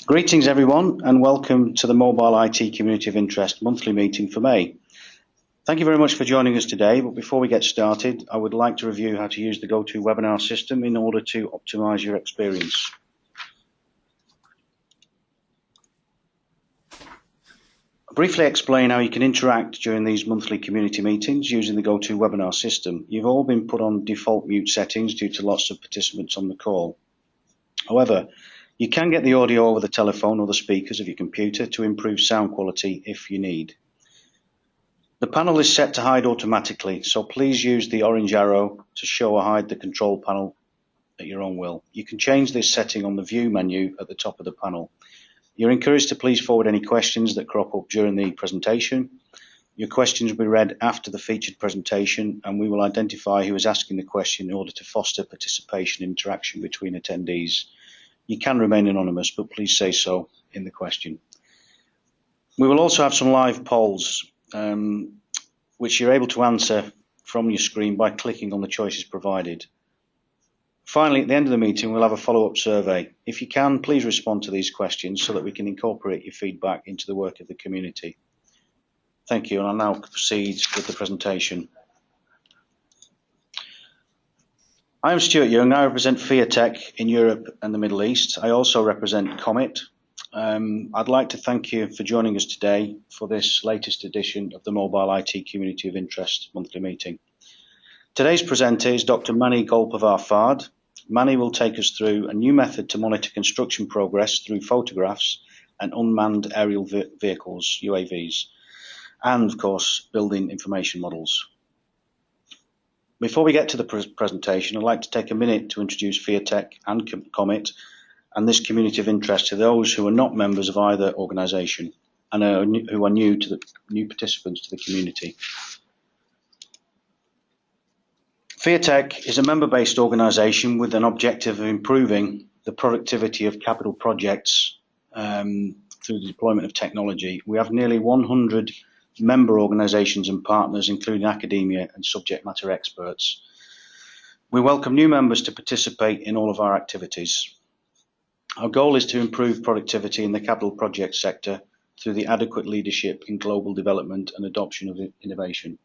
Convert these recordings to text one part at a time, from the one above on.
Greetings everyone and welcome to the Mobile IT Community of Interest monthly meeting for May. Thank you very much for joining us today, but before we get started I would like to review how to use the GoToWebinar system in order to optimize your experience. I'll briefly explain how you can interact during these monthly community meetings using the GoToWebinar system. You've all been put on default mute settings due to lots of participants on the call. However, you can get the audio over the telephone or the speakers of your computer to improve sound quality if you need. The panel is set to hide automatically, so please use the orange arrow to show or hide the control panel at your own will. You can change this setting on the View menu at the top of the panel. You're encouraged to please forward any questions that crop up during the presentation. Your questions will be read after the featured presentation and we will identify who is asking the question in order to foster participation and interaction between attendees. You can remain anonymous, but please say so in the question. We will also have some live polls, which you're able to answer from your screen by clicking on the choices provided. Finally, at the end of the meeting, we'll have a follow-up survey. If you can, please respond to these questions so that we can incorporate your feedback into the work of the community. Thank you, and I'll now proceed with the presentation. I am Stuart Young. I represent FIATECH in Europe and the Middle East. I also represent Comet. I'd like to thank you for joining us today for this latest edition of the Mobile IT Community of Interest monthly meeting. Today's presenter is Dr. Mani-Golparvar Fard. Mani will take us through a new method to monitor construction progress through photographs and unmanned aerial vehicles, UAVs, and of course building information models. Before we get to the presentation, I'd like to take a minute to introduce FIATECH and Comet and this community of interest to those who are not members of either organisation and who are new participants to the community. FIATECH is a member-based organisation with an objective of improving the productivity of capital projects through the deployment of technology. We have nearly 100 member organisations and partners, including academia and subject matter experts. We welcome new members to participate in all of our activities. Our goal is to improve productivity in the capital project sector through the adequate leadership in global development and adoption of innovation.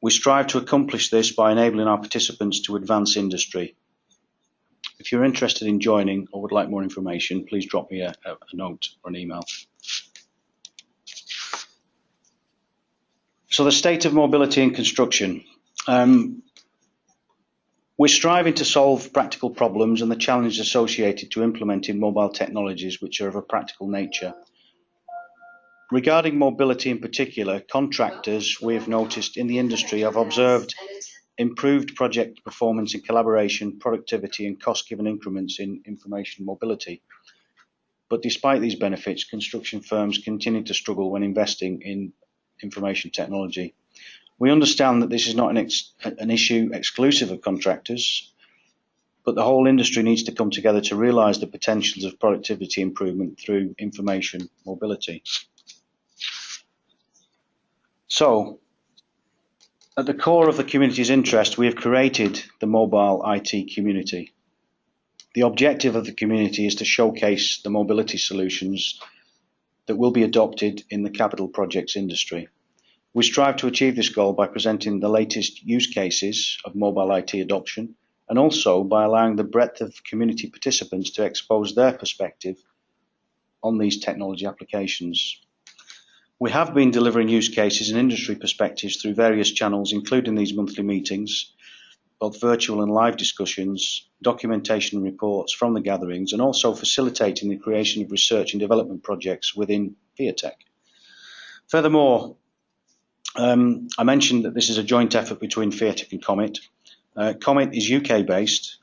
We strive to accomplish this by enabling our participants to advance industry. If you're interested in joining or would like more information, please drop me a note or an email. So the state of mobility in construction. We're striving to solve practical problems and the challenges associated to implementing mobile technologies which are of a practical nature. Regarding mobility in particular, contractors we have noticed in the industry have observed improved project performance in collaboration, productivity and cost-given increments in information mobility. But despite these benefits, construction firms continue to struggle when investing in information technology. We understand that this is not an issue exclusive of contractors, but the whole industry needs to come together to realise the potentials of productivity improvement through information mobility. So, at the core of the community's interest, we have created the mobile IT community. The objective of the community is to showcase the mobility solutions that will be adopted in the capital projects industry. We strive to achieve this goal by presenting the latest use cases of mobile IT adoption and also by allowing the breadth of community participants to expose their perspective on these technology applications. We have been delivering use cases and industry perspectives through various channels, including these monthly meetings, both virtual and live discussions, documentation and reports from the gatherings, and also facilitating the creation of research and development projects within FIATECH. Furthermore, I mentioned that this is a joint effort between FIATECH and Comet. Comet is UK-based.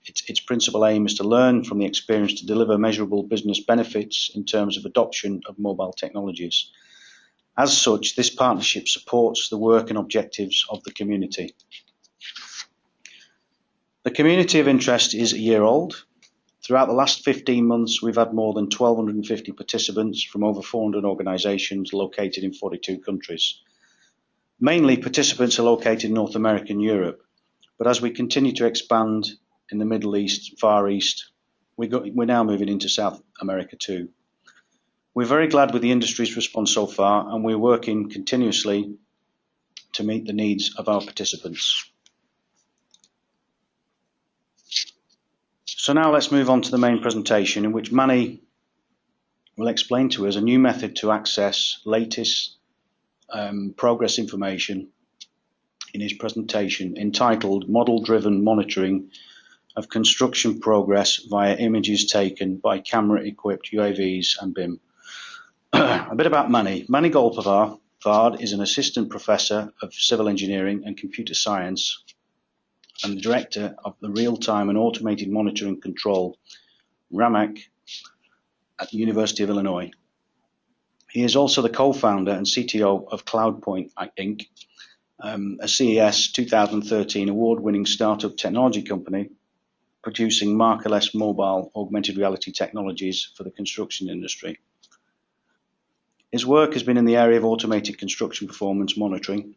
Its principal aim is to learn from the experience to deliver measurable business benefits in terms of adoption of mobile technologies. As such, this partnership supports the work and objectives of the community. The community of interest is a year old. Throughout the last 15 months, we've had more than 1,250 participants from over 400 organisations located in 42 countries. Mainly, participants are located in North America and Europe, but as we continue to expand in the Middle East, Far East, we're now moving into South America too. We're very glad with the industry's response so far, and we're working continuously to meet the needs of our participants. So now let's move on to the main presentation, in which Mani will explain to us a new method to access latest progress information in his presentation, entitled Model-Driven Monitoring of Construction Progress via Images Taken by Camera-Equipped UAVs and BIM. A bit about Mani. Mani-Golparvar Fard is an assistant professor of civil engineering and computer science and the director of the Real-Time and Automated Monitoring Control, RAMAC, at the University of Illinois. He is also the co-founder and CTO of CloudPoint Inc., a CES 2013 award-winning startup technology company producing markerless mobile augmented reality technologies for the construction industry. His work has been in the area of automated construction performance monitoring,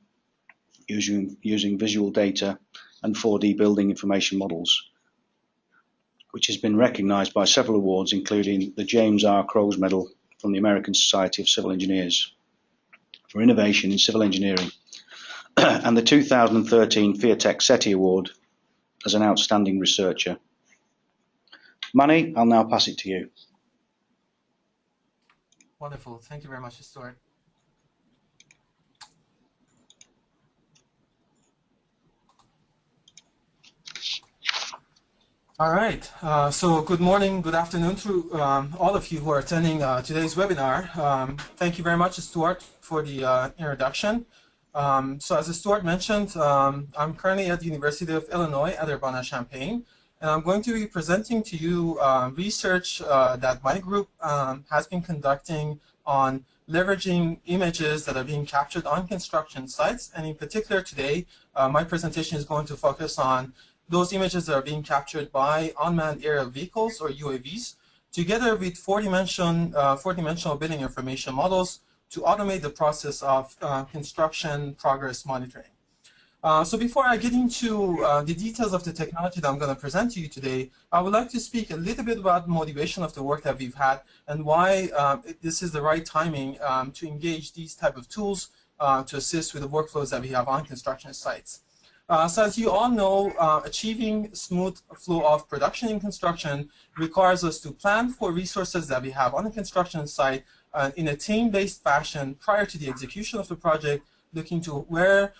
using visual data and 4D building information models, which has been recognized by several awards, including the James R. Crowe Medal from the American Society of Civil Engineers for Innovation in Civil Engineering, and the 2013 FIATECH SETI Award as an outstanding researcher. Mani, I'll now pass it to you. Wonderful. Thank you very much, Stuart. All right. So good morning, good afternoon to all of you who are attending today's webinar. Thank you very much, Stuart, for the introduction. So as Stuart mentioned, I'm currently at the University of Illinois at Urbana-Champaign, and I'm going to be presenting to you research that my group has been conducting on leveraging images that are being captured on construction sites. And in particular today, my presentation is going to focus on those images that are being captured by unmanned aerial vehicles, or UAVs, together with four-dimensional building information models to automate the process of construction progress monitoring. So before I get into the details of the technology that I'm going to present to you today, I would like to speak a little bit about the motivation of the work that we've had and why this is the right timing to engage these type of tools to assist with the workflows that we have on construction sites. So as you all know, achieving smooth flow of production in construction requires us to plan for resources that we have on the construction site in a team-based fashion prior to the execution of the project, looking to where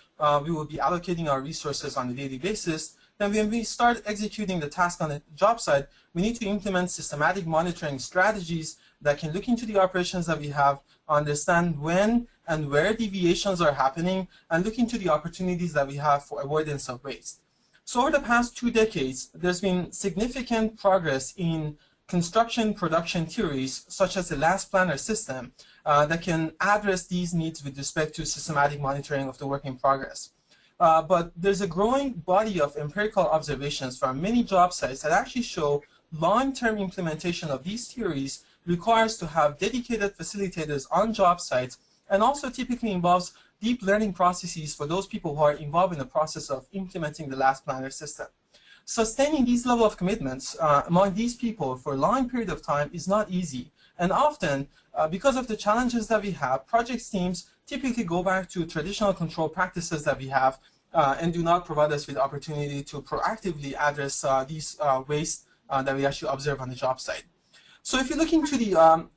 we will be allocating our resources on a daily basis. Then when we start executing the task on a job site, we need to implement systematic monitoring strategies that can look into the operations that we have, understand when and where deviations are happening, and look into the opportunities that we have for avoidance of waste. So over the past 2 decades, there's been significant progress in construction production theories, such as the last planner system, that can address these needs with respect to systematic monitoring of the work in progress. But there's a growing body of empirical observations from many job sites that actually show long-term implementation of these theories requires to have dedicated facilitators on job sites, and also typically involves deep learning processes for those people who are involved in the process of implementing the last planner system. Sustaining these level of commitments among these people for a long period of time is not easy, and often because of the challenges that we have, project teams typically go back to traditional control practices that we have and do not provide us with the opportunity to proactively address these waste that we actually observe on the job site. So if you look into the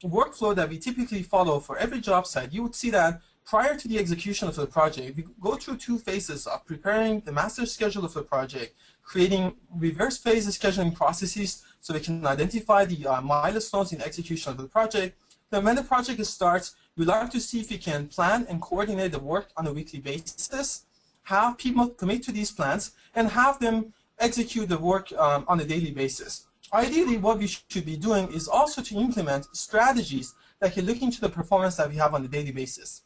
workflow that we typically follow for every job site, you would see that prior to the execution of the project, we go through 2 phases of preparing the master schedule of the project, creating reverse phase scheduling processes so we can identify the milestones in execution of the project. Then when the project starts, we like to see if we can plan and coordinate the work on a weekly basis, have people commit to these plans, and have them execute the work on a daily basis. Ideally, what we should be doing is also to implement strategies that can look into the performance that we have on a daily basis.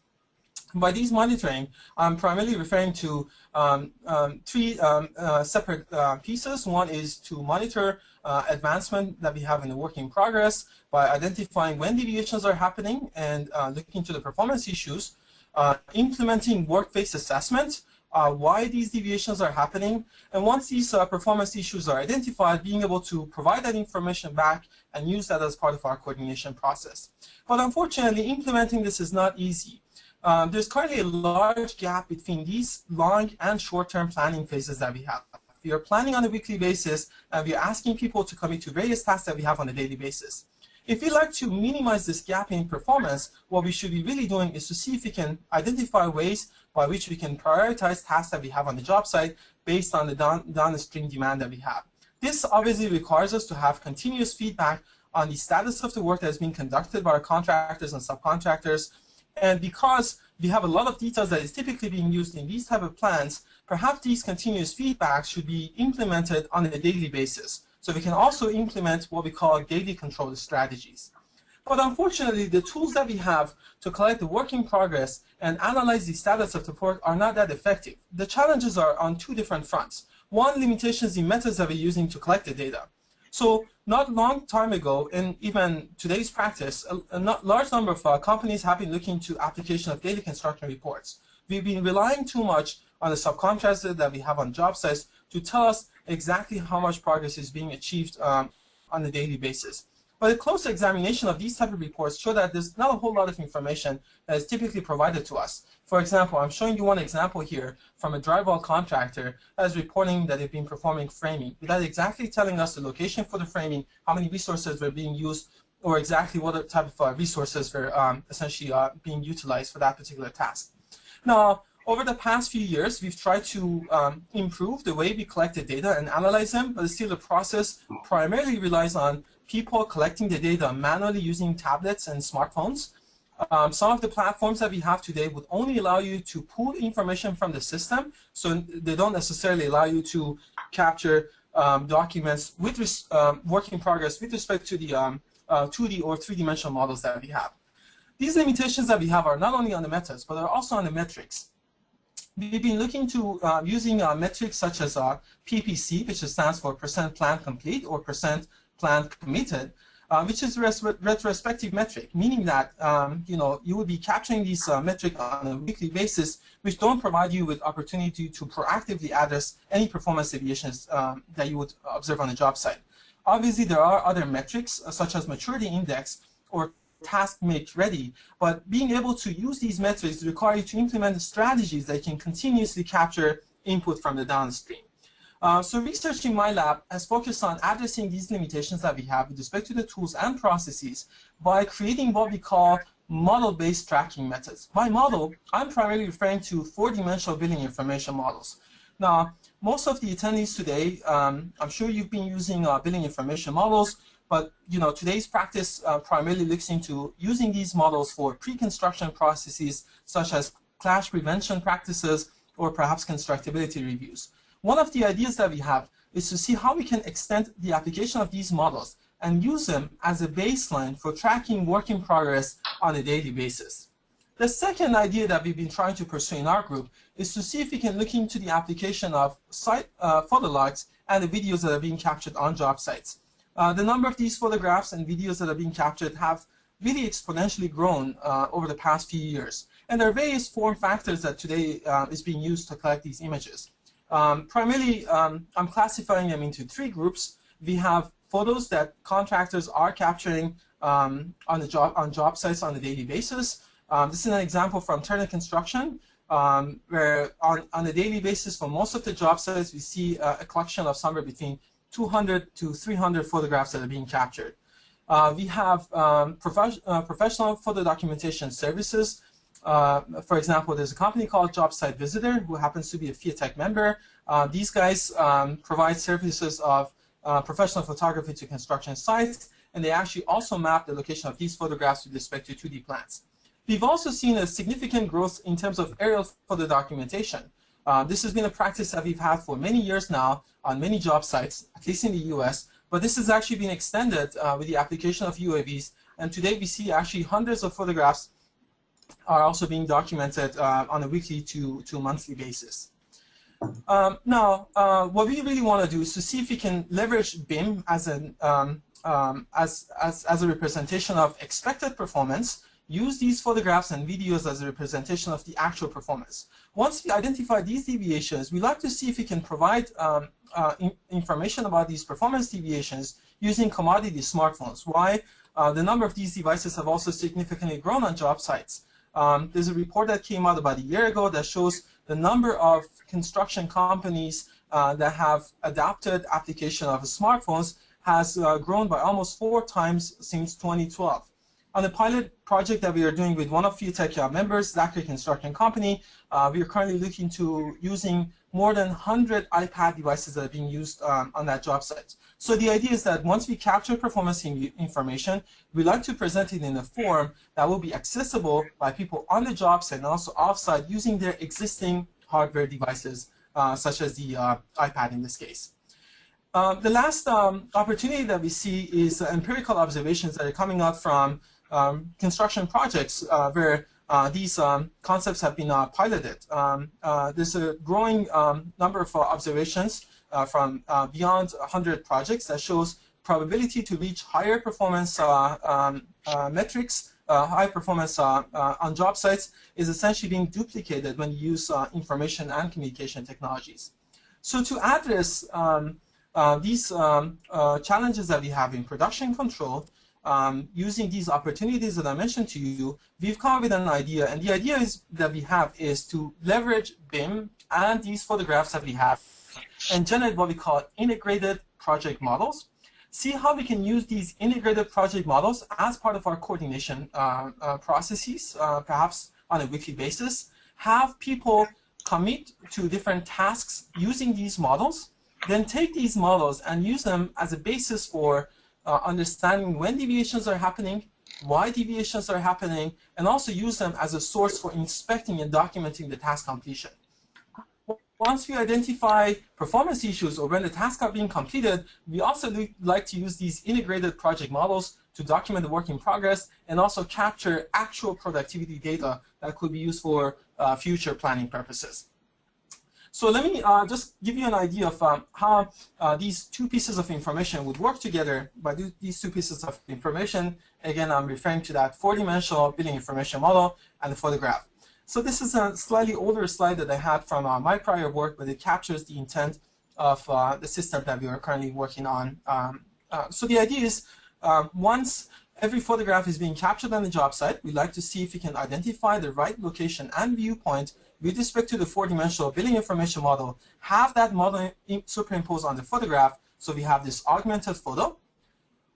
By these monitoring, I'm primarily referring to 3 separate pieces. One is to monitor advancement that we have in the work in progress by identifying when deviations are happening and looking into the performance issues, implementing work-based assessment, why these deviations are happening, and once these performance issues are identified, being able to provide that information back and use that as part of our coordination process. But unfortunately, implementing this is not easy. There's currently a large gap between these long and short-term planning phases that we have. We are planning on a weekly basis, and we are asking people to commit to various tasks that we have on a daily basis. If we like to minimize this gap in performance, what we should be really doing is to see if we can identify ways by which we can prioritize tasks that we have on the job site based on the downstream demand that we have. This obviously requires us to have continuous feedback on the status of the work that is being conducted by our contractors and subcontractors. And because we have a lot of details that is typically being used in these type of plans, perhaps these continuous feedbacks should be implemented on a daily basis. So we can also implement what we call daily control strategies. But unfortunately, the tools that we have to collect the work in progress and analyze the status of the work are not that effective. The challenges are on two different fronts. One, limitations in methods that we're using to collect the data. So not long time ago, and even today's practice, a large number of companies have been looking to application of daily construction reports. We've been relying too much on the subcontractors that we have on job sites to tell us exactly how much progress is being achieved on a daily basis. But a closer examination of these type of reports show that there's not a whole lot of information that is typically provided to us. For example, I'm showing you one example here from a drywall contractor that is reporting that they've been performing framing, without exactly telling us the location for the framing, how many resources were being used, or exactly what type of resources were essentially being utilized for that particular task. Now, over the past few years, we've tried to improve the way we collect the data and analyze them, but still the process primarily relies on people collecting the data manually using tablets and smartphones. Some of the platforms that we have today would only allow you to pull information from the system, so they don't necessarily allow you to capture documents with work in progress with respect to the 2D or 3-dimensional models that we have. These limitations that we have are not only on the methods, but are also on the metrics. We've been looking to using metrics such as PPC, which stands for percent plan complete or percent plan committed, which is a retrospective metric, meaning that you would be capturing these metrics on a weekly basis, which don't provide you with opportunity to proactively address any performance deviations that you would observe on the job site. Obviously, there are other metrics such as maturity index or task make ready, but being able to use these metrics require you to implement strategies that can continuously capture input from the downstream. So research in my lab has focused on addressing these limitations that we have with respect to the tools and processes by creating what we call model-based tracking methods. By model, I'm primarily referring to 4-dimensional billing information models. Now, most of the attendees today, I'm sure you've been using billing information models, but today's practice primarily looks into using these models for pre-construction processes such as clash prevention practices or perhaps constructability reviews. One of the ideas that we have is to see how we can extend the application of these models and use them as a baseline for tracking work in progress on a daily basis. The second idea that we've been trying to pursue in our group is to see if we can look into the application of site photo logs and the videos that are being captured on job sites. The number of these photographs and videos that are being captured have really exponentially grown over the past few years. And there are various form factors that today is being used to collect these images. Primarily, I'm classifying them into 3 groups. We have photos that contractors are capturing on job sites on a daily basis. This is an example from Turner Construction, where on a daily basis for most of the job sites, we see a collection of somewhere between 200 to 300 photographs that are being captured. We have professional photo documentation services. For example, there's a company called Job Site Visitor who happens to be a FIATECH member. These guys provide services of professional photography to construction sites, and they actually also map the location of these photographs with respect to 2D plans. We've also seen a significant growth in terms of aerial photo documentation. This has been a practice that we've had for many years now on many job sites, at least in the US, but this has actually been extended with the application of UAVs, and today we see actually hundreds of photographs are also being documented on a weekly to monthly basis. Now, what we really want to do is to see if we can leverage BIM as a representation of expected performance use these photographs and videos as a representation of the actual performance. Once we identify these deviations, we like to see if we can provide information about these performance deviations using commodity smartphones. Why? The number of these devices have also significantly grown on job sites. There's a report that came out about a year ago that shows the number of construction companies that have adopted application of smartphones has grown by almost 4 times since 2012. On the pilot project that we are doing with one of FIATECH members, Zachary Construction Company, we are currently looking to using more than 100 iPad devices that are being used on that job site. So the idea is that once we capture performance information, we like to present it in a form that will be accessible by people on the job site and also offsite using their existing hardware devices, such as the iPad in this case. The last opportunity that we see is empirical observations that are coming out from construction projects where these concepts have been piloted. There's a growing number of observations from beyond 100 projects that shows probability to reach higher performance metrics, high performance on job sites is essentially being duplicated when you use information and communication technologies. So to address these challenges that we have in production control, using these opportunities that I mentioned to you, we've come up with an idea, and the idea that we have is to leverage BIM and these photographs that we have and generate what we call integrated project models. See how we can use these integrated project models as part of our coordination processes, perhaps on a weekly basis. Have people commit to different tasks using these models, then take these models and use them as a basis for understanding when deviations are happening, why deviations are happening, and also use them as a source for inspecting and documenting the task completion. Once we identify performance issues or when the tasks are being completed, we also like to use these integrated project models to document the work in progress and also capture actual productivity data that could be used for future planning purposes. So let me just give you an idea of how these two pieces of information would work together. By these two pieces of information, again, I'm referring to that 4-dimensional building information model and the photograph. So this is a slightly older slide that I had from my prior work, but it captures the intent of the system that we are currently working on. So the idea is once every photograph is being captured on the job site, we like to see if we can identify the right location and viewpoint with respect to the 4-dimensional building information model, have that model superimposed on the photograph, so we have this augmented photo.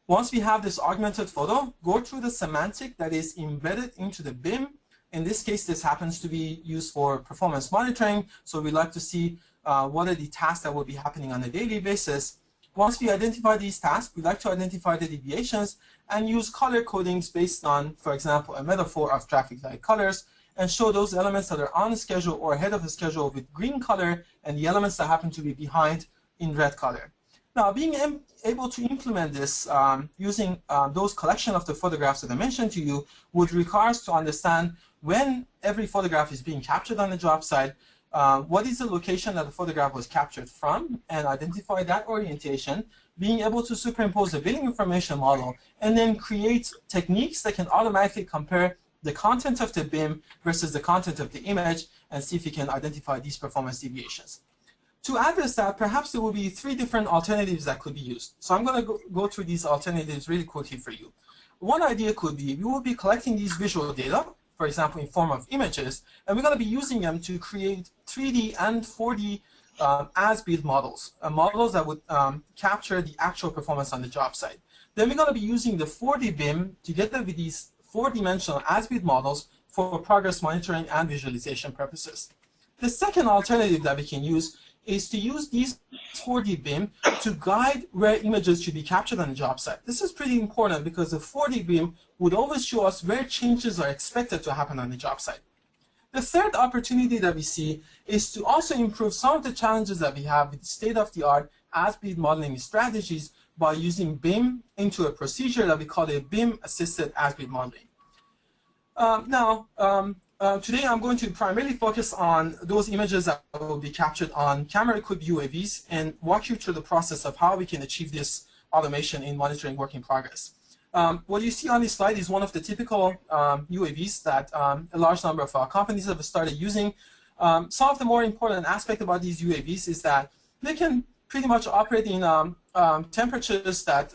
Once we have this augmented photo, go through the semantic that is embedded into the BIM. In this case, this happens to be used for performance monitoring, so we like to see what are the tasks that will be happening on a daily basis. Once we identify these tasks, we like to identify the deviations and use color codings based on, for example, a metaphor of traffic light colors, and show those elements that are on schedule or ahead of the schedule with green color and the elements that happen to be behind in red color. Now, being able to implement this using those collection of the photographs that I mentioned to you would require us to understand when every photograph is being captured on the job site, what is the location that the photograph was captured from, and identify that orientation, being able to superimpose the building information model, and then create techniques that can automatically compare the content of the BIM versus the content of the image and see if we can identify these performance deviations. To address that, perhaps there will be 3 different alternatives that could be used. So I'm going to go through these alternatives really quickly for you. One idea could be we will be collecting these visual data, for example, in form of images, and we're going to be using them to create 3D and 4D as-built models, models that would capture the actual performance on the job site. Then we're going to be using the 4D BIM together with these 4-dimensional as-built models for progress monitoring and visualization purposes. The second alternative that we can use is to use these 4D BIM to guide where images should be captured on the job site. This is pretty important because the 4D BIM would always show us where changes are expected to happen on the job site. The third opportunity that we see is to also improve some of the challenges that we have with state-of-the-art as-built modeling strategies by using BIM into a procedure that we call a BIM-assisted as-built modeling. Today I'm going to primarily focus on those images that will be captured on camera-equipped UAVs and walk you through the process of how we can achieve this automation in monitoring work in progress. What you see on this slide is one of the typical UAVs that a large number of companies have started using. Some of the more important aspect about these UAVs is that they can pretty much operate in temperatures that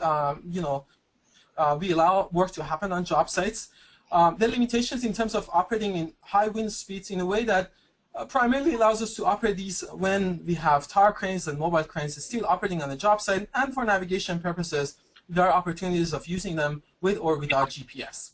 we allow work to happen on job sites. The limitations in terms of operating in high wind speeds in a way that primarily allows us to operate these when we have tower cranes and mobile cranes still operating on the job site, and for navigation purposes, there are opportunities of using them with or without GPS.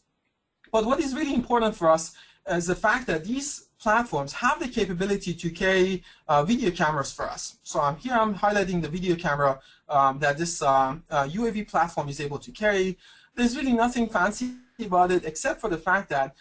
But what is really important for us is the fact that these platforms have the capability to carry video cameras for us. So here I'm highlighting the video camera that this UAV platform is able to carry. There's really nothing fancy about it except for the fact that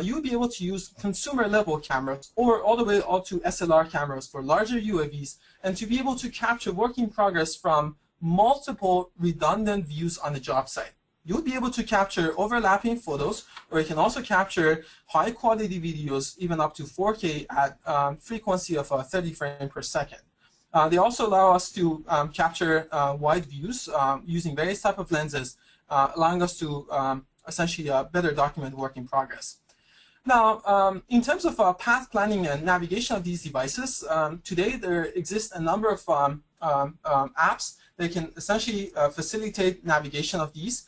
you'll be able to use consumer-level cameras or all the way up to SLR cameras for larger UAVs, and to be able to capture work in progress from multiple redundant views on the job site. You'll be able to capture overlapping photos, or you can also capture high-quality videos, even up to 4K at frequency of 30 frames per second. They also allow us to capture wide views using various types of lenses, allowing us to essentially better document work in progress. Now, in terms of path planning and navigation of these devices, today there exists a number of apps that can essentially facilitate navigation of these.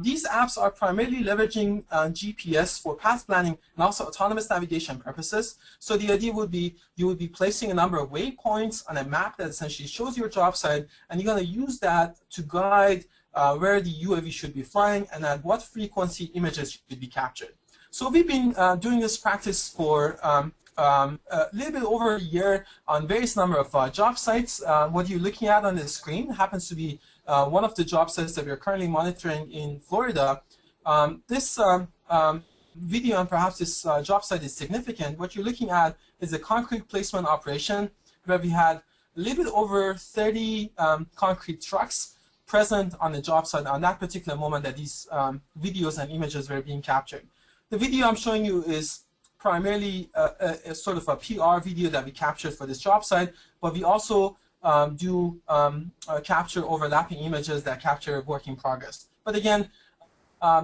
These apps are primarily leveraging GPS for path planning and also autonomous navigation purposes. So the idea would be you would be placing a number of waypoints on a map that essentially shows your job site, and you're going to use that to guide where the UAV should be flying and at what frequency images should be captured. So we've been doing this practice for a little bit over a year on various number of job sites. What you're looking at on the screen happens to be one of the job sites that we're currently monitoring in Florida. This video and perhaps this job site is significant. What you're looking at is a concrete placement operation where we had a little bit over 30 concrete trucks present on the job site on that particular moment that these videos and images were being captured. The video I'm showing you is primarily a sort of a PR video that we captured for this job site, but we also do capture overlapping images that capture work in progress. But again,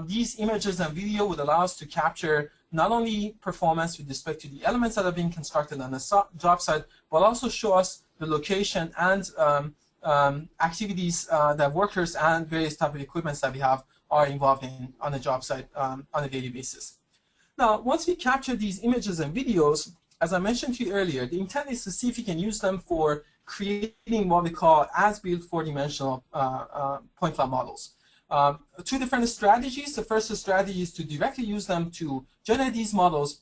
these images and video would allow us to capture not only performance with respect to the elements that are being constructed on the job site, but also show us the location and activities that workers and various type of equipments that we have are involved in on the job site on a daily basis. Now, once we capture these images and videos, as I mentioned to you earlier, the intent is to see if we can use them for creating what we call as-built four-dimensional point cloud models. Two different strategies. The first strategy is to directly use them to generate these models.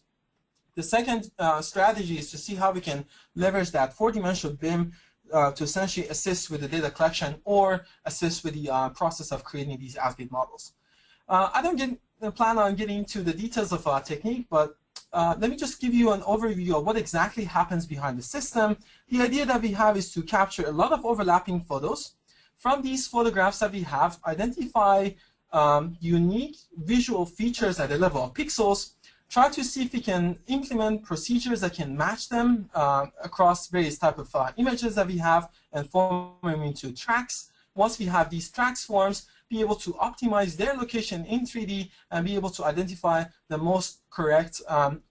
The second strategy is to see how we can leverage that four-dimensional BIM to essentially assist with the data collection or assist with the process of creating these as-built models. I don't plan on getting into the details of our technique, but let me just give you an overview of what exactly happens behind the system. The idea that we have is to capture a lot of overlapping photos. From these photographs that we have, identify unique visual features at the level of pixels, try to see if we can implement procedures that can match them across various types of images that we have and form them into tracks. Once we have these tracks forms, be able to optimize their location in 3D and be able to identify the most correct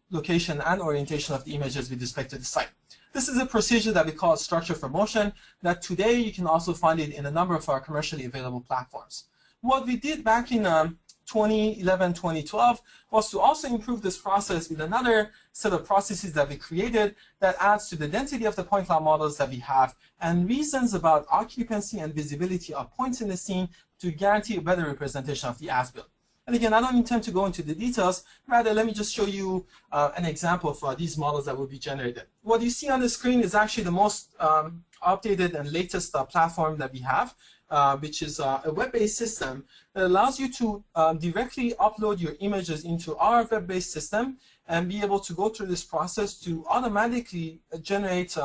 location and orientation of the images with respect to the site. This is a procedure that we call structure for motion that today you can also find it in a number of our commercially available platforms. What we did back in 2011, 2012 was to also improve this process with another set of processes that we created that adds to the density of the point cloud models that we have and reasons about occupancy and visibility of points in the scene to guarantee a better representation of the as-built. And again, I don't intend to go into the details, rather let me just show you an example of these models that will be generated. What you see on the screen is actually the most updated and latest platform that we have, which is a web-based system that allows you to directly upload your images into our web-based system and be able to go through this process to automatically generate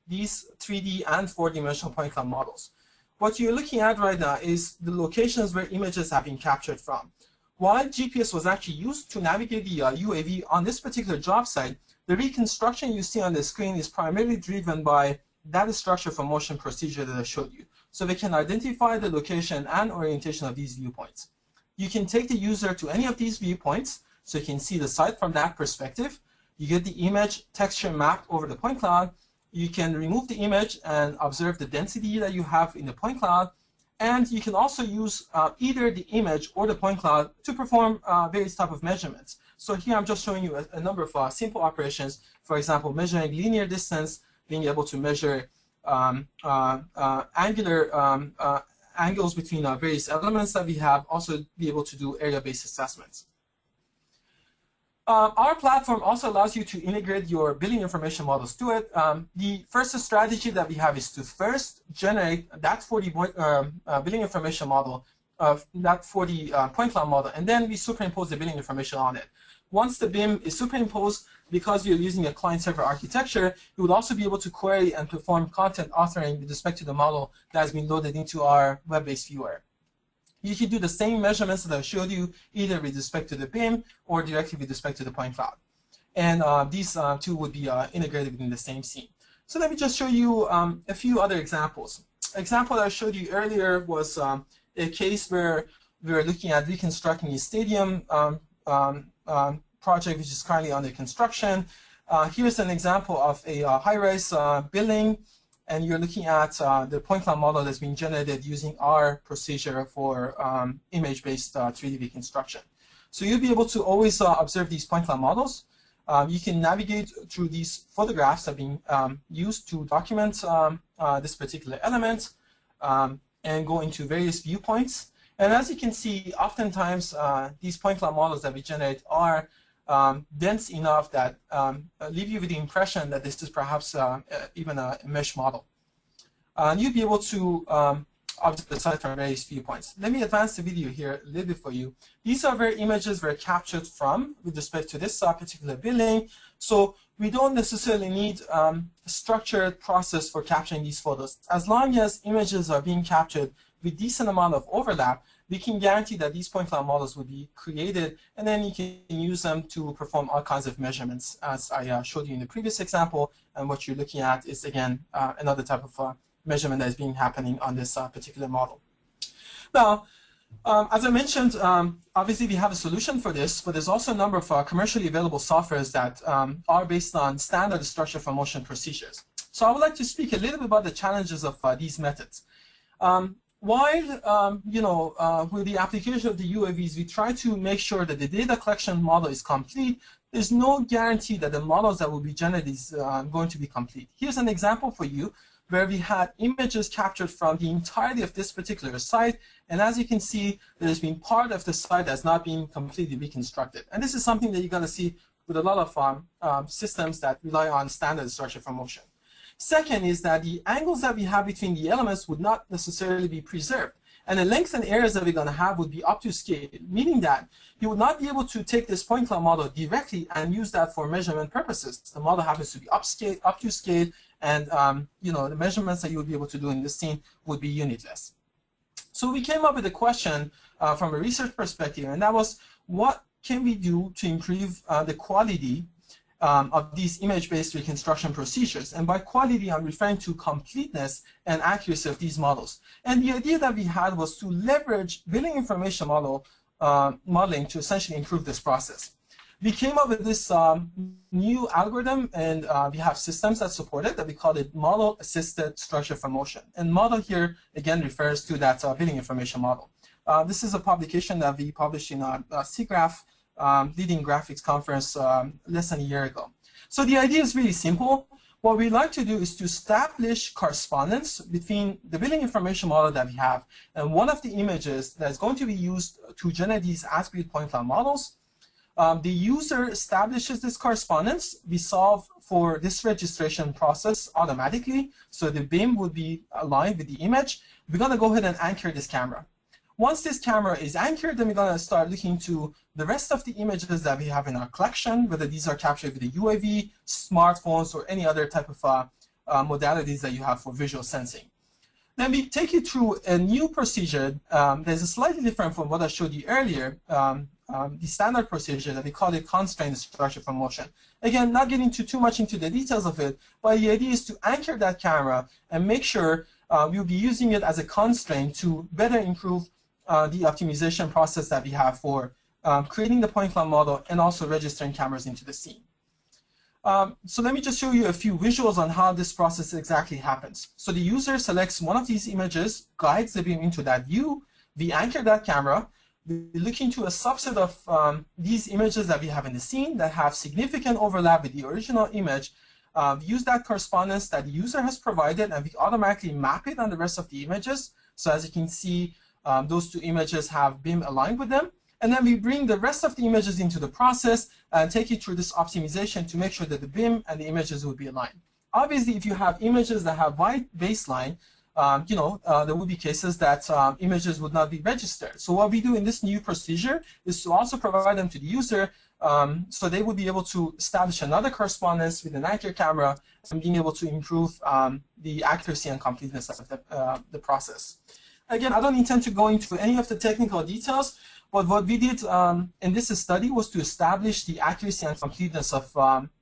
these 3D and 4-dimensional point cloud models. What you're looking at right now is the locations where images have been captured from. While GPS was actually used to navigate the UAV on this particular job site, the reconstruction you see on the screen is primarily driven by that structure for motion procedure that I showed you. So we can identify the location and orientation of these viewpoints. you can take the user to any of these viewpoints, so you can see the site from that perspective. You get the image texture mapped over the point cloud. You can remove the image and observe the density that you have in the point cloud. And you can also use either the image or the point cloud to perform various type of measurements. So here I'm just showing you a number of simple operations. For example, measuring linear distance, being able to measure angular angles between various elements that we have, also be able to do area-based assessments. Our platform also allows you to integrate your billing information models to it. The first strategy that we have is to first generate that for the billing information model, that for the point cloud model, and then we superimpose the billing information on it. Once the BIM is superimposed, because you're using a client-server architecture, you would also be able to query and perform content authoring with respect to the model that has been loaded into our web-based viewer. You can do the same measurements that I showed you, either with respect to the BIM or directly with respect to the point cloud. And these two would be integrated within the same scene. So let me just show you a few other examples. Example that I showed you earlier was a case where we were looking at reconstructing a stadium project which is currently under construction. Here's an example of a high-rise building, and you're looking at the point cloud model that's been generated using our procedure for image-based 3D reconstruction. So you'll be able to always observe these point cloud models. You can navigate through these photographs that are being used to document this particular element and go into various viewpoints. And as you can see, oftentimes these point cloud models that we generate are dense enough that leave you with the impression that this is perhaps even a mesh model. And you'll be able to observe the site from various viewpoints. Let me advance the video here a little bit for you. These are where images were captured from with respect to this particular building. So we don't necessarily need a structured process for capturing these photos. As long as images are being captured with decent amount of overlap, we can guarantee that these point cloud models will be created, and then you can use them to perform all kinds of measurements, as I showed you in the previous example. And what you're looking at is, again, another type of measurement that is being happening on this particular model. Now, as I mentioned, obviously we have a solution for this, but there's also a number of commercially available softwares that are based on standard structure for motion procedures. So I would like to speak a little bit about the challenges of these methods. While, with the application of the UAVs, we try to make sure that the data collection model is complete, there's no guarantee that the models that will be generated is going to be complete. Here's an example for you where we had images captured from the entirety of this particular site, and as you can see, there's been part of the site that's not being completely reconstructed. And this is something that you're going to see with a lot of systems that rely on standard structure for motion. Second is that the angles that we have between the elements would not necessarily be preserved. And the lengths and areas that we're going to have would be up to scale, meaning that you would not be able to take this point cloud model directly and use that for measurement purposes. The model happens to be up to scale, and the measurements that you would be able to do in this scene would be unitless. So we came up with a question from a research perspective, and that was, what can we do to improve the quality of these image-based reconstruction procedures? And by quality, I'm referring to completeness and accuracy of these models. And the idea that we had was to leverage billing information modeling to essentially improve this process. We came up with this new algorithm, and we have systems that support it that we call it model-assisted structure for motion. And model here, again, refers to that billing information model. This is a publication that we published in CGRAPH, leading graphics conference less than a year ago. So the idea is really simple. What we like to do is to establish correspondence between the billing information model that we have and one of the images that is going to be used to generate these attribute point cloud models. The user establishes this correspondence. We solve for this registration process automatically, so the BIM would be aligned with the image. We're going to go ahead and anchor this camera. Once this camera is anchored, then we're going to start looking to the rest of the images that we have in our collection, whether these are captured with a UAV, smartphones, or any other type of modalities that you have for visual sensing. Then we take you through a new procedure that is slightly different from what I showed you earlier, the standard procedure that we call it constraint structure for motion. Again, not getting too much into the details of it, but the idea is to anchor that camera and make sure we'll be using it as a constraint to better improve the optimization process that we have for creating the point cloud model and also registering cameras into the scene. So let me just show you a few visuals on how this process exactly happens. So the user selects one of these images, guides the beam into that view, we anchor that camera, we look into a subset of these images that we have in the scene that have significant overlap with the original image. We use that correspondence that the user has provided and we automatically map it on the rest of the images. So as you can see, those two images have BIM aligned with them. And then we bring the rest of the images into the process and take it through this optimization to make sure that the BIM and the images will be aligned. Obviously, if you have images that have wide baseline, there would be cases that images would not be registered. So what we do in this new procedure is to also provide them to the user so they would be able to establish another correspondence with an anchor camera and being able to improve the accuracy and completeness of the process. Again, I don't intend to go into any of the technical details, but what we did in this study was to establish the accuracy and completeness of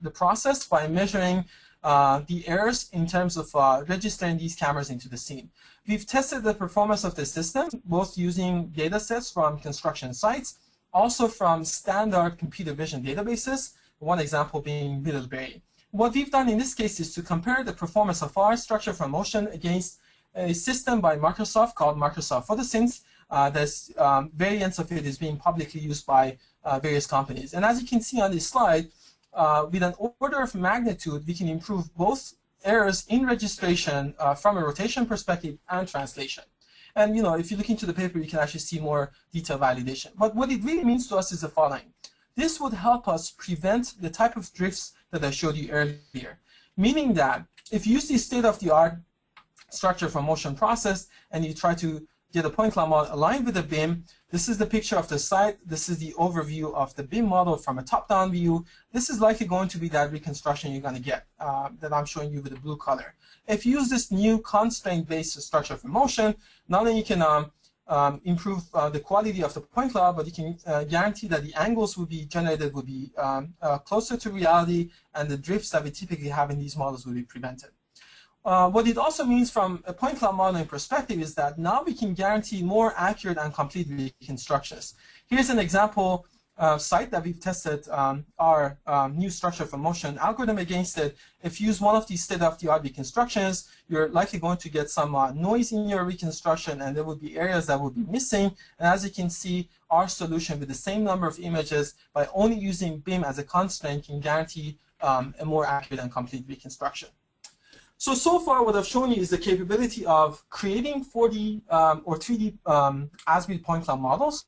the process by measuring the errors in terms of registering these cameras into the scene. We've tested the performance of the system, both using data sets from construction sites, also from standard computer vision databases, one example being Middlebury. What we've done in this case is to compare the performance of our structure from motion against a system by Microsoft called Microsoft PhotoSynth. There's variants of it is being publicly used by various companies. And as you can see on this slide, with an order of magnitude, we can improve both errors in registration from a rotation perspective and translation. And if you look into the paper, you can actually see more detailed validation. But what it really means to us is the following. This would help us prevent the type of drifts that I showed you earlier. Meaning that if you use the state-of-the-art structure from motion process and you try to get a point cloud model aligned with the BIM, this is the picture of the site, this is the overview of the BIM model from a top-down view. This is likely going to be that reconstruction you're going to get that I'm showing you with the blue color. If you use this new constraint-based structure from motion, not only you can improve the quality of the point cloud, but you can guarantee that the angles will be generated will be closer to reality, and the drifts that we typically have in these models will be prevented. What it also means from a point cloud modeling perspective is that now we can guarantee more accurate and complete reconstructions. Here's an example site that we've tested our new structure from motion algorithm against it. If you use one of these state-of-the-art reconstructions, you're likely going to get some noise in your reconstruction, and there would be areas that would be missing. And as you can see, our solution with the same number of images by only using BIM as a constraint can guarantee a more accurate and complete reconstruction. So far what I've shown you is the capability of creating 4D or 3D as-built point cloud models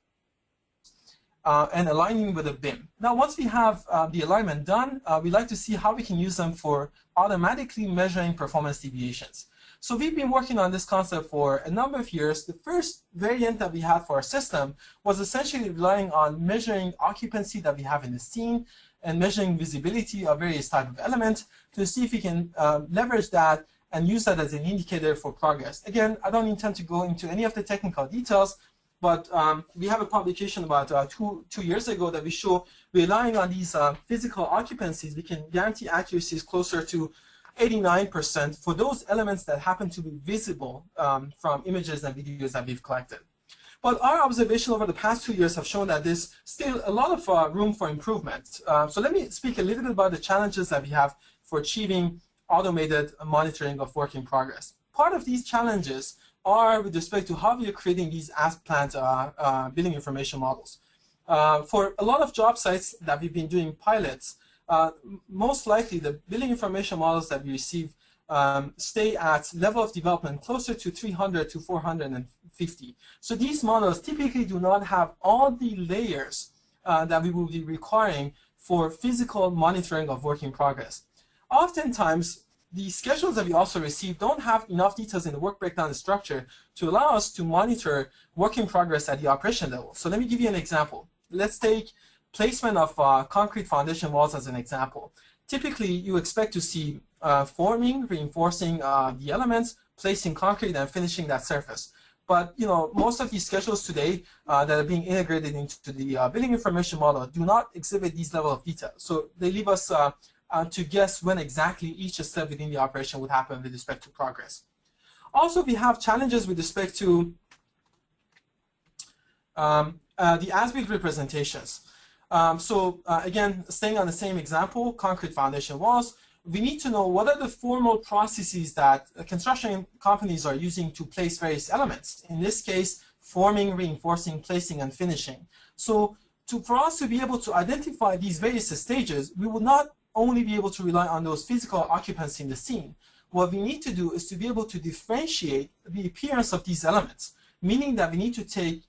and aligning with a BIM. Now once we have the alignment done, we like to see how we can use them for automatically measuring performance deviations. So we've been working on this concept for a number of years. The first variant that we had for our system was essentially relying on measuring occupancy that we have in the scene and measuring visibility of various types of elements to see if we can leverage that and use that as an indicator for progress. Again, I don't intend to go into any of the technical details, but we have a publication about two years ago that we show relying on these physical occupancies, we can guarantee accuracies closer to 89% for those elements that happen to be visible from images and videos that we've collected. But our observation over the past 2 years have shown that there's still a lot of room for improvement. So let me speak a little bit about the challenges that we have for achieving automated monitoring of work in progress. Part of these challenges are with respect to how we are creating these as-planned building information models. For a lot of job sites that we've been doing pilots, most likely the building information models that we receive stay at level of development closer to 300 to 450. So these models typically do not have all the layers that we will be requiring for physical monitoring of work in progress. Oftentimes, the schedules that we also receive don't have enough details in the work breakdown structure to allow us to monitor work in progress at the operation level. So let me give you an example. Let's take placement of concrete foundation walls as an example. Typically, you expect to see forming, reinforcing the elements, placing concrete, and finishing that surface. But most of these schedules today that are being integrated into the building information model do not exhibit these level of detail. So they leave us to guess when exactly each step within the operation would happen with respect to progress. Also, we have challenges with respect to the as-built representations. Again, staying on the same example, concrete foundation walls, we need to know what are the formal processes that construction companies are using to place various elements. In this case, forming, reinforcing, placing, and finishing. So for us to be able to identify these various stages, we will not only be able to rely on those physical occupancy in the scene. What we need to do is to be able to differentiate the appearance of these elements, meaning that we need to take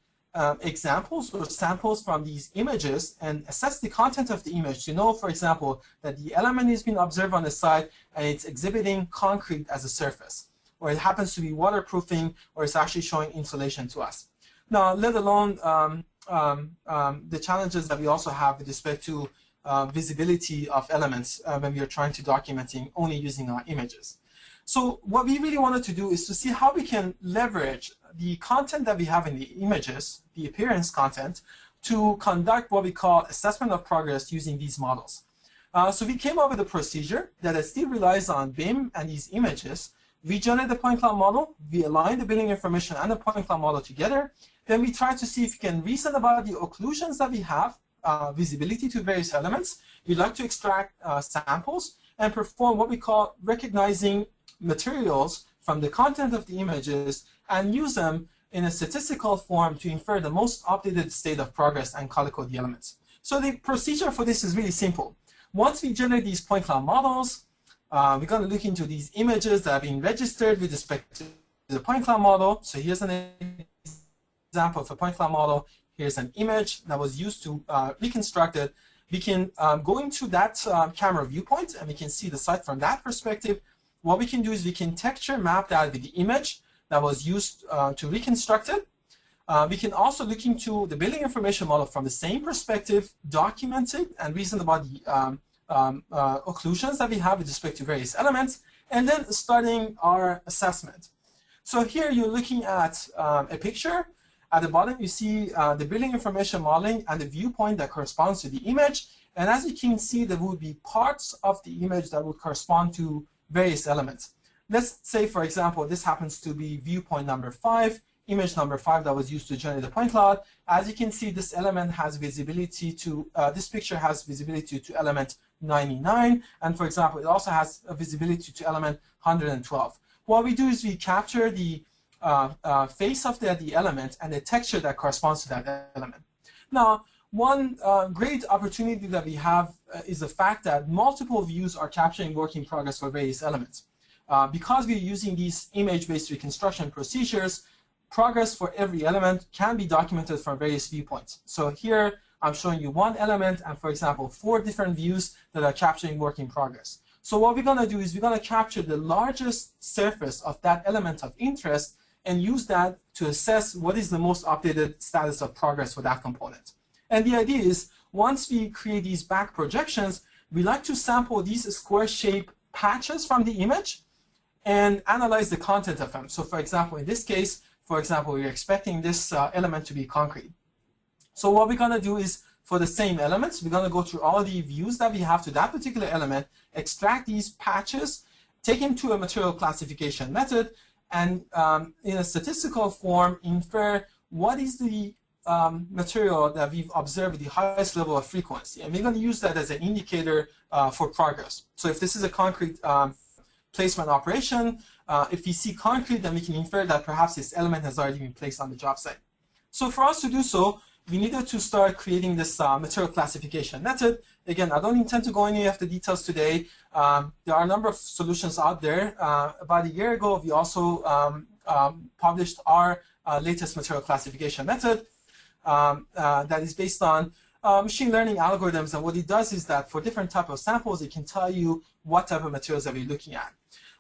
examples or samples from these images and assess the content of the image to know, for example, that the element is being observed on the site and it's exhibiting concrete as a surface, or it happens to be waterproofing, or it's actually showing insulation to us. Now, let alone the challenges that we also have with respect to visibility of elements when we are trying to documenting only using our images. So what we really wanted to do is to see how we can leverage the content that we have in the images, the appearance content, to conduct what we call assessment of progress using these models. So we came up with a procedure that still relies on BIM and these images. We generate the point cloud model, we align the building information and the point cloud model together, then we try to see if we can reason about the occlusions that we have, visibility to various elements. We like to extract samples and perform what we call recognizing materials from the content of the images and use them in a statistical form to infer the most updated state of progress and color code the elements. So the procedure for this is really simple. Once we generate these point cloud models, we're going to look into these images that have been registered with respect to the point cloud model. So here's an example of a point cloud model. Here's an image that was used to reconstruct it. We can go into that camera viewpoint and we can see the site from that perspective. What we can do is we can texture map that with the image that was used to reconstruct it. We can also look into the building information model from the same perspective, document it, and reason about the occlusions that we have with respect to various elements, and then starting our assessment. So here you're looking at a picture. At the bottom you see the building information modeling and the viewpoint that corresponds to the image. And as you can see, there would be parts of the image that would correspond to various elements. Let's say, for example, this happens to be viewpoint number 5, image number 5 that was used to generate the point cloud. As you can see, this element has visibility to, this picture has visibility to element 99, and for example, it also has a visibility to element 112. What we do is we capture the face of the element and the texture that corresponds to that element. Now, one great opportunity that we have is the fact that multiple views are capturing work in progress for various elements. Because we're using these image-based reconstruction procedures, progress for every element can be documented from various viewpoints. So here I'm showing you one element and, for example, 4 different views that are capturing work in progress. So what we're going to do is we're going to capture the largest surface of that element of interest and use that to assess what is the most updated status of progress for that component. And the idea is, once we create these back projections, we like to sample these square-shaped patches from the image and analyze the content of them. So for example, in this case, we're expecting this element to be concrete. So what we're going to do is, for the same elements, we're going to go through all the views that we have to that particular element, extract these patches, take them to a material classification method, and in a statistical form, infer what is the material that we've observed with the highest level of frequency. And we're going to use that as an indicator for progress. So if this is a concrete placement operation, if we see concrete, then we can infer that perhaps this element has already been placed on the job site. So for us to do so, we needed to start creating this material classification method. Again, I don't intend to go into any of the details today. There are a number of solutions out there. About a year ago, we also published our latest material classification method that is based on machine learning algorithms. And what it does is that for different type of samples, it can tell you what type of materials that we're looking at.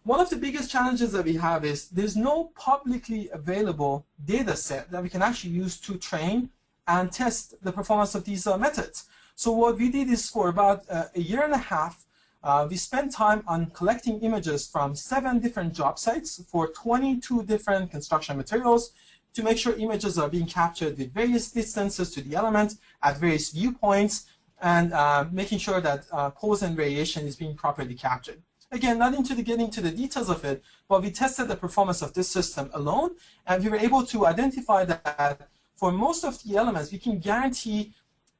One of the biggest challenges that we have is there's no publicly available data set that we can actually use to train and test the performance of these methods. So what we did is, for about a year and a half, we spent time on collecting images from 7 different job sites for 22 different construction materials to make sure images are being captured with various distances to the element at various viewpoints, and making sure that pose and variation is being properly captured. Again, not getting into the details of it, but we tested the performance of this system alone, and we were able to identify that for most of the elements, we can guarantee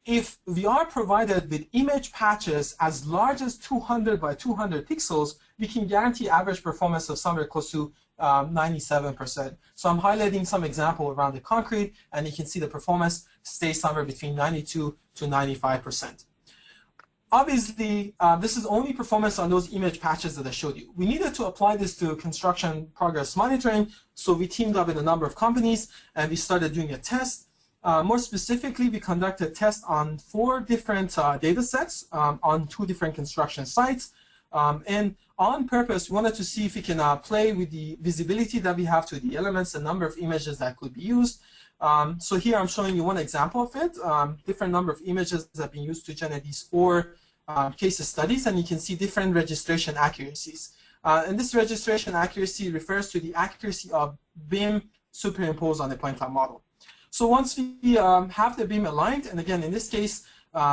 if we are provided with image patches as large as 200 by 200 pixels, we can guarantee average performance of somewhere close to 97%. So I'm highlighting some example around the concrete, and you can see the performance stays somewhere between 92 to 95%. Obviously, this is only performance on those image patches that I showed you. We needed to apply this to construction progress monitoring, so we teamed up with a number of companies, and we started doing a test. More specifically, we conducted tests on 4 different data sets on 2 different construction sites. And on purpose, we wanted to see if we can play with the visibility that we have to the elements, the number of images that could be used. So here I'm showing you one example of it. Different number of images that have been used to generate these 4 case studies, and you can see different registration accuracies. And this registration accuracy refers to the accuracy of BIM superimposed on the point cloud model. So once we have the BIM aligned, and again, in this case,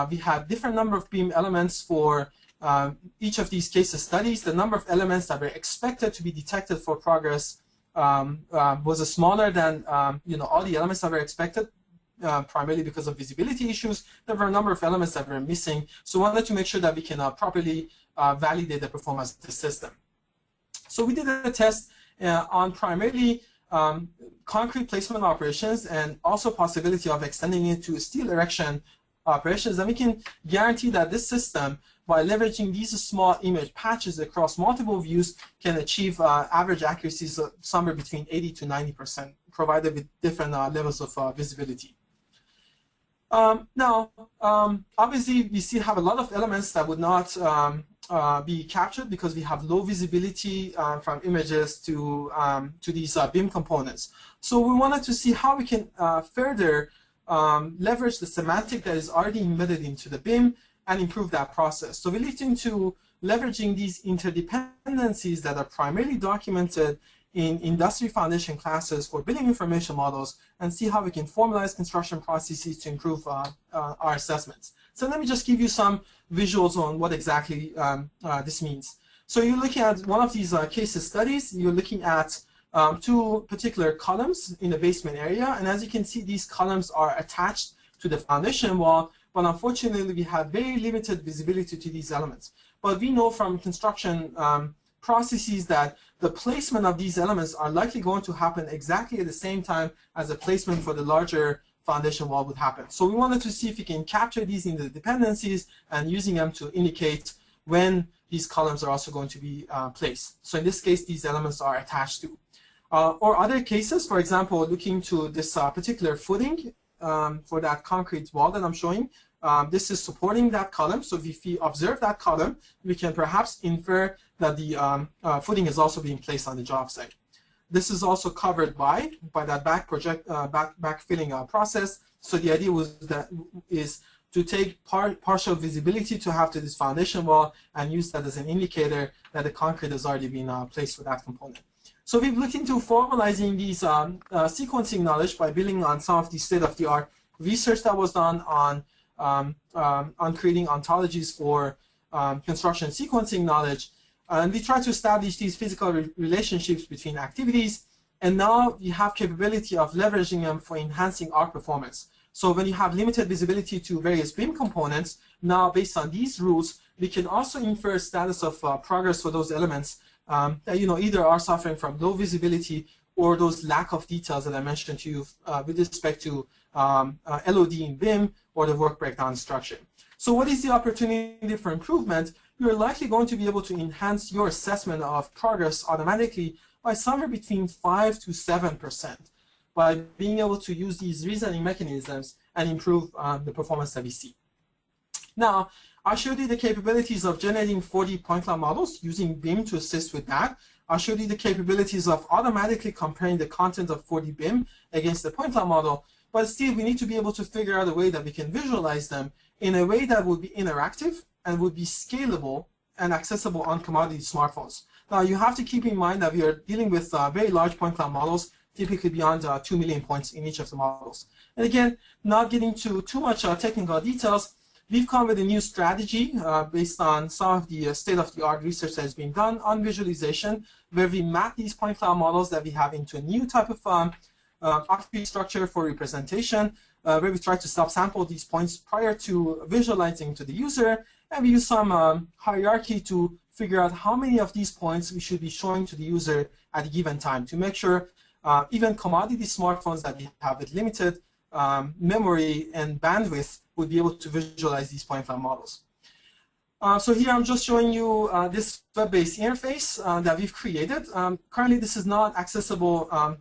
we have different number of BIM elements for each of these case studies. The number of elements that were expected to be detected for progress was smaller than all the elements that were expected, primarily because of visibility issues. There were a number of elements that were missing, so we wanted to make sure that we can properly validate the performance of the system. So we did a test on primarily concrete placement operations and also possibility of extending it to steel erection operations, and we can guarantee that this system, by leveraging these small image patches across multiple views, can achieve average accuracies of somewhere between 80 to 90%, provided with different levels of visibility. Now, obviously, we still have a lot of elements that would not be captured because we have low visibility from images to these BIM components. So we wanted to see how we can further leverage the semantic that is already embedded into the BIM and improve that process. So we looked into leveraging these interdependencies that are primarily documented in industry foundation classes for building information models and see how we can formalize construction processes to improve our assessments. So let me just give you some visuals on what exactly this means. So you're looking at one of these case studies. You're looking at 2 particular columns in the basement area, and as you can see, these columns are attached to the foundation wall, but unfortunately we have very limited visibility to these elements. But we know from construction processes that the placement of these elements are likely going to happen exactly at the same time as the placement for the larger foundation wall would happen. So we wanted to see if we can capture these in the dependencies and using them to indicate when these columns are also going to be placed. So in this case, these elements are attached to. Or other cases, for example, looking to this particular footing for that concrete wall that I'm showing, this is supporting that column. So if we observe that column, we can perhaps infer that the footing is also being placed on the job site. This is also covered by that backfilling process. So the idea is to take partial visibility to have to this foundation wall and use that as an indicator that the concrete has already been placed for that component. So we've looked into formalizing these sequencing knowledge by building on some of the state-of-the-art research that was done on creating ontologies for construction sequencing knowledge. And we try to establish these physical relationships between activities, and now we have capability of leveraging them for enhancing our performance. So when you have limited visibility to various BIM components, now based on these rules, we can also infer status of progress for those elements that either are suffering from low visibility or those lack of details that I mentioned to you with respect to LOD in BIM or the work breakdown structure. So what is the opportunity for improvement? You're likely going to be able to enhance your assessment of progress automatically by somewhere between 5 to 7% by being able to use these reasoning mechanisms and improve the performance that we see. Now, I showed you the capabilities of generating 4D point cloud models using BIM to assist with that. I showed you the capabilities of automatically comparing the content of 4D BIM against the point cloud model, but still we need to be able to figure out a way that we can visualize them in a way that would be interactive and would be scalable and accessible on commodity smartphones. Now, you have to keep in mind that we are dealing with very large point cloud models, typically beyond 2 million points in each of the models. And again, not getting to too much technical details, we've come with a new strategy based on some of the state-of-the-art research that has been done on visualization, where we map these point cloud models that we have into a new type of Octree Structure for representation, where we try to subsample these points prior to visualizing to the user, and we use some hierarchy to figure out how many of these points we should be showing to the user at a given time to make sure even commodity smartphones that we have with limited memory and bandwidth would be able to visualize these point cloud models. So here I'm just showing you this web-based interface that we've created. Currently, this is not accessible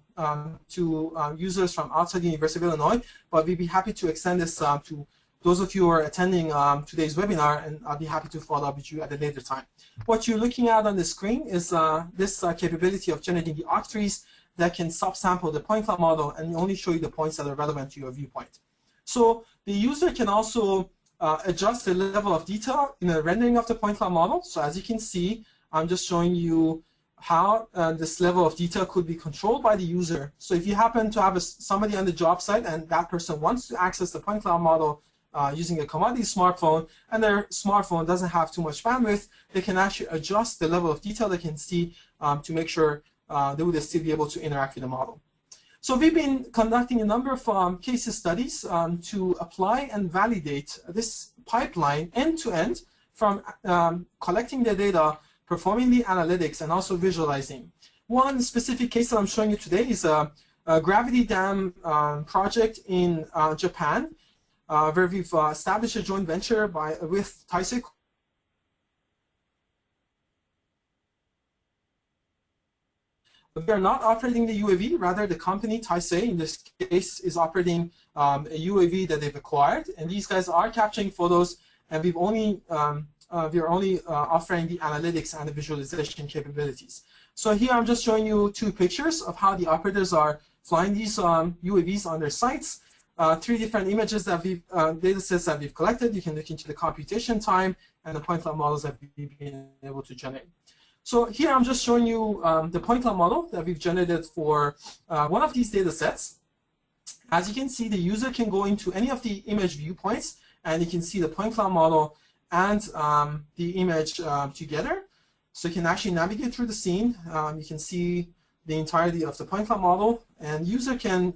to users from outside the University of Illinois, but we'd be happy to extend this to those of you who are attending today's webinar, and I'll be happy to follow up with you at a later time. What you're looking at on the screen is this capability of generating the octrees that can subsample the point cloud model and only show you the points that are relevant to your viewpoint. So the user can also adjust the level of detail in the rendering of the point cloud model. So as you can see, I'm just showing you how this level of detail could be controlled by the user. So if you happen to have somebody on the job site and that person wants to access the point cloud model using a commodity smartphone, and their smartphone doesn't have too much bandwidth, they can actually adjust the level of detail they can see to make sure they would still be able to interact with the model. So we've been conducting a number of case studies to apply and validate this pipeline end-to-end from collecting the data, performing the analytics, and also visualizing. One specific case that I'm showing you today is a gravity dam project in Japan, where we've established a joint venture with Taisei. We are not operating the UAV, rather the company, Taisei, in this case, is operating a UAV that they've acquired, and these guys are capturing photos, and we are only offering the analytics and the visualization capabilities. So here I'm just showing you two pictures of how the operators are flying these UAVs on their sites. Three different images that data sets that we've collected. You can look into the computation time and the point cloud models that we've been able to generate. So here I'm just showing you the point cloud model that we've generated for one of these data sets. As you can see, the user can go into any of the image viewpoints, and you can see the point cloud model and the image together. So you can actually navigate through the scene. You can see the entirety of the point cloud model, and user can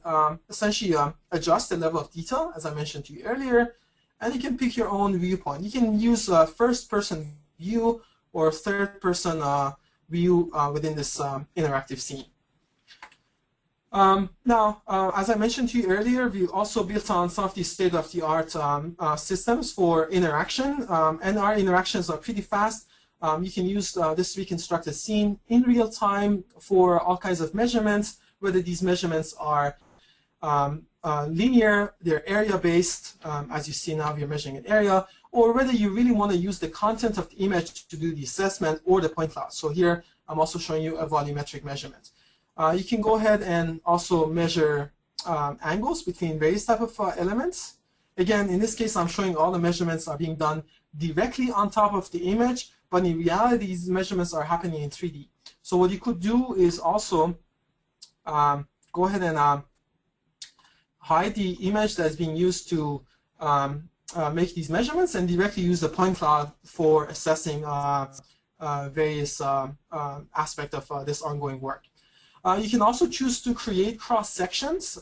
essentially adjust the level of detail, as I mentioned to you earlier, and you can pick your own viewpoint. You can use a first-person view or third-person view within this interactive scene. Now, as I mentioned to you earlier, we also built on some of these state-of-the-art systems for interaction, and our interactions are pretty fast. You can use this reconstructed scene in real time for all kinds of measurements, whether these measurements are linear, they're area-based, as you see now we're measuring an area, or whether you really want to use the content of the image to do the assessment or the point cloud. So here I'm also showing you a volumetric measurement. You can go ahead and also measure angles between various types of elements. Again, in this case, I'm showing all the measurements are being done directly on top of the image, but in reality, these measurements are happening in 3D. So what you could do is also go ahead and hide the image that's being used to make these measurements and directly use the point cloud for assessing various aspects of this ongoing work. You can also choose to create cross sections,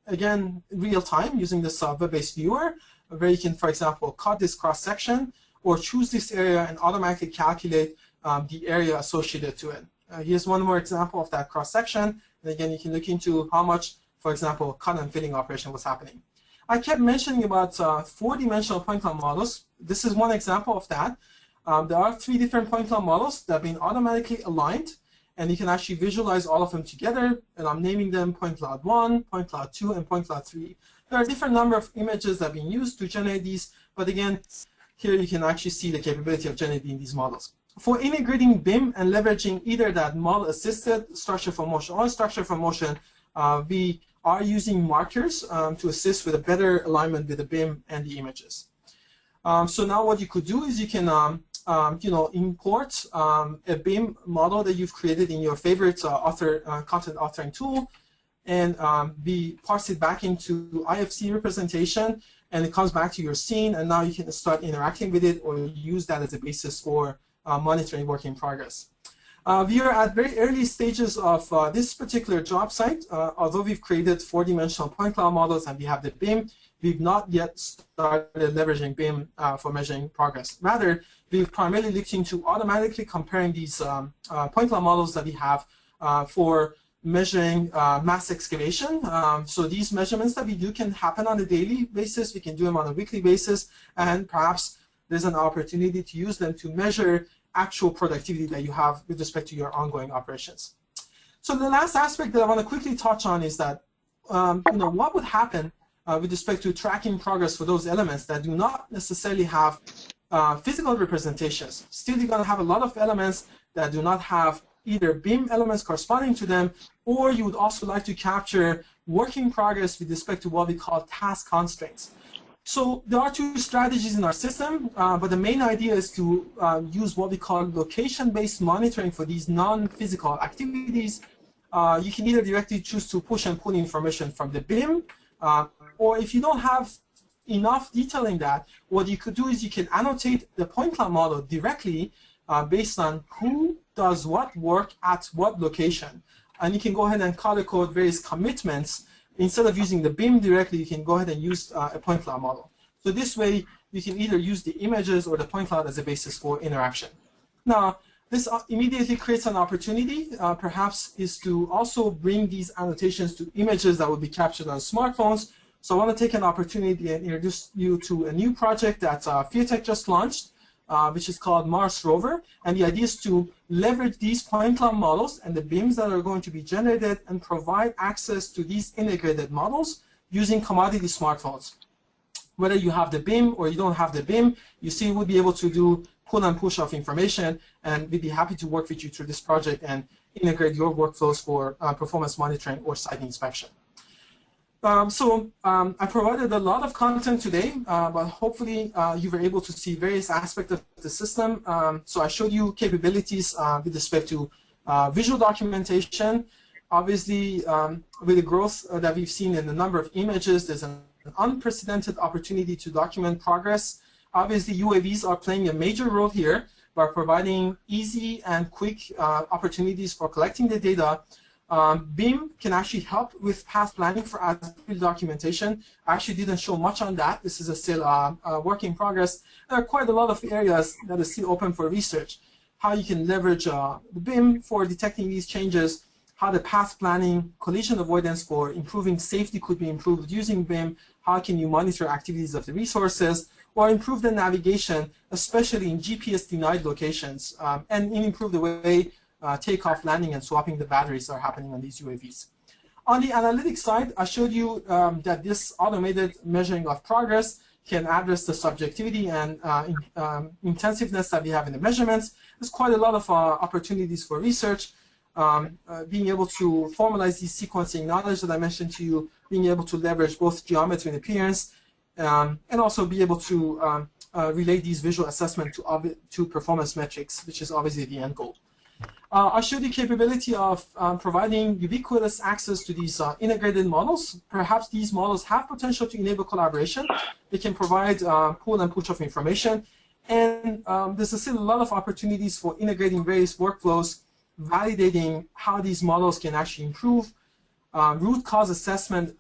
again, in real time using this web-based viewer, where you can, for example, cut this cross section or choose this area and automatically calculate the area associated to it. Here's one more example of that cross section. And again, you can look into how much, for example, cut and filling operation was happening. I kept mentioning about 4-dimensional point cloud models. This is one example of that. There are 3 different point cloud models that have been automatically aligned, and you can actually visualize all of them together, and I'm naming them point cloud 1, point cloud 2, and point cloud 3. There are a different number of images that have been used to generate these, but again, here you can actually see the capability of generating these models. For integrating BIM and leveraging either that model-assisted structure for motion or structure for motion, we are using markers to assist with a better alignment with the BIM and the images. So now what you could do is you can import a BIM model that you've created in your favorite content authoring tool, and we parse it back into IFC representation, and it comes back to your scene, and now you can start interacting with it or use that as a basis for monitoring work in progress. We are at very early stages of this particular job site. Although we've created 4-dimensional point cloud models and we have the BIM, we've not yet started leveraging BIM for measuring progress. Rather, we've primarily looked into automatically comparing these point cloud models that we have for measuring mass excavation. So these measurements that we do can happen on a daily basis. We can do them on a weekly basis, and perhaps there's an opportunity to use them to measure actual productivity that you have with respect to your ongoing operations. So the last aspect that I want to quickly touch on is that what would happen with respect to tracking progress for those elements that do not necessarily have physical representations. Still, you're going to have a lot of elements that do not have either BIM elements corresponding to them, or you would also like to capture working progress with respect to what we call task constraints. So there are 2 strategies in our system, but the main idea is to use what we call location-based monitoring for these non-physical activities. You can either directly choose to push and pull information from the BIM, or if you don't have enough detail in that, what you could do is you can annotate the point cloud model directly based on who does what work at what location. And you can go ahead and color code various commitments. Instead of using the BIM directly, you can go ahead and use a point cloud model. So this way, you can either use the images or the point cloud as a basis for interaction. Now, this immediately creates an opportunity, perhaps, is to also bring these annotations to images that will be captured on smartphones. So I want to take an opportunity and introduce you to a new project that FIATECH just launched, which is called Mars Rover. And the idea is to leverage these point cloud models and the BIMs that are going to be generated and provide access to these integrated models using commodity smartphones. Whether you have the BIM or you don't have the BIM, you still will be able to do pull and push of information, and we'd be happy to work with you through this project and integrate your workflows for performance monitoring or site inspection. I provided a lot of content today, but hopefully you were able to see various aspects of the system. So I showed you capabilities with respect to visual documentation. Obviously, with the growth that we've seen in the number of images, there's an unprecedented opportunity to document progress. Obviously, UAVs are playing a major role here by providing easy and quick opportunities for collecting the data. BIM can actually help with path planning for as-built documentation. I actually didn't show much on that. This is still a work in progress. There are quite a lot of areas that are still open for research. How you can leverage the BIM for detecting these changes, how the path planning, collision avoidance for improving safety could be improved using BIM, how can you monitor activities of the resources, or improve the navigation, especially in GPS-denied locations, and improve the way takeoff, landing, and swapping the batteries are happening on these UAVs. On the analytics side, I showed you that this automated measuring of progress can address the subjectivity and intensiveness that we have in the measurements. There's quite a lot of opportunities for research, being able to formalize these sequencing knowledge that I mentioned to you, being able to leverage both geometry and appearance, and also be able to relate these visual assessment to performance metrics, which is obviously the end goal. I showed the capability of providing ubiquitous access to these integrated models. Perhaps these models have potential to enable collaboration. They can provide pull and push of information. And there's still a lot of opportunities for integrating various workflows, validating how these models can actually improve, root cause assessment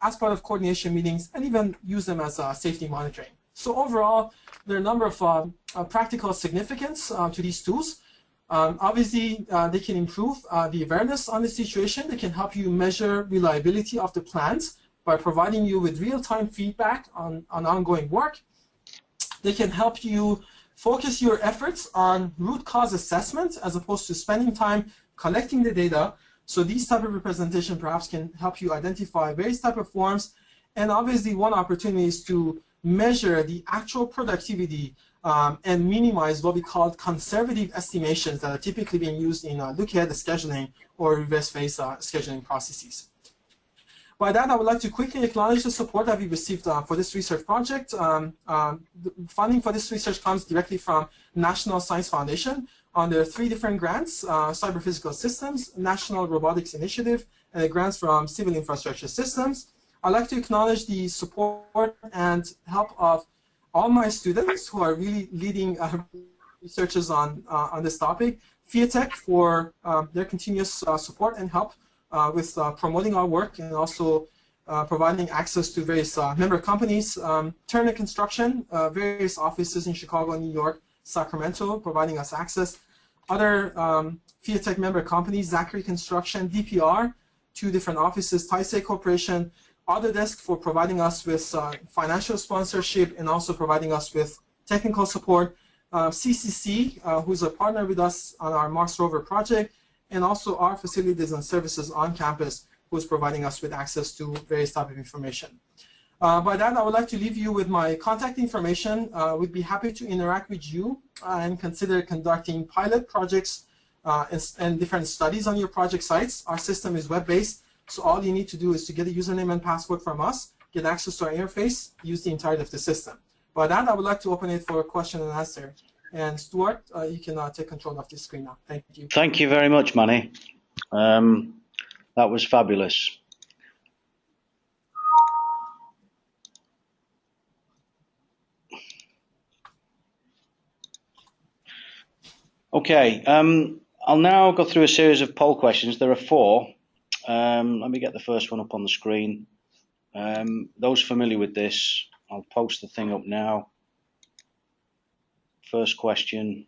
as part of coordination meetings, and even use them as safety monitoring. So overall, there are a number of practical significance to these tools. Obviously, they can improve the awareness on the situation. They can help you measure reliability of the plans by providing you with real-time feedback on ongoing work. They can help you focus your efforts on root cause assessment as opposed to spending time collecting the data. So these type of representation perhaps can help you identify various type of forms. And obviously, one opportunity is to measure the actual productivity and minimize what we call conservative estimations that are typically being used in look-ahead scheduling or reverse phase scheduling processes. By that, I would like to quickly acknowledge the support that we received for this research project. The funding for this research comes directly from National Science Foundation under 3 different grants: Cyber Physical Systems, National Robotics Initiative, and the grants from Civil Infrastructure Systems. I'd like to acknowledge the support and help of all my students who are really leading researchers on this topic. FIATECH for their continuous support and help with promoting our work and also providing access to various member companies. Turner Construction, various offices in Chicago, New York, Sacramento, providing us access. Other FIATECH member companies, Zachary Construction, DPR, 2 different offices, Taisei Corporation, Autodesk for providing us with financial sponsorship and also providing us with technical support, CCC, who's a partner with us on our Mars rover project, and also our facilities and services on campus, who's providing us with access to various types of information. By that, I would like to leave you with my contact information. We'd be happy to interact with you and consider conducting pilot projects and different studies on your project sites. Our system is web-based, so all you need to do is to get a username and password from us, get access to our interface, use the entirety of the system. By that, I would like to open it for a question and answer. And Stuart, you can take control of this screen now. Thank you. Thank you very much, Mani. That was fabulous. Okay, I'll now go through a series of poll questions. There are 4. Let me get the first one up on the screen. Those familiar with this, I'll post the thing up now. First question.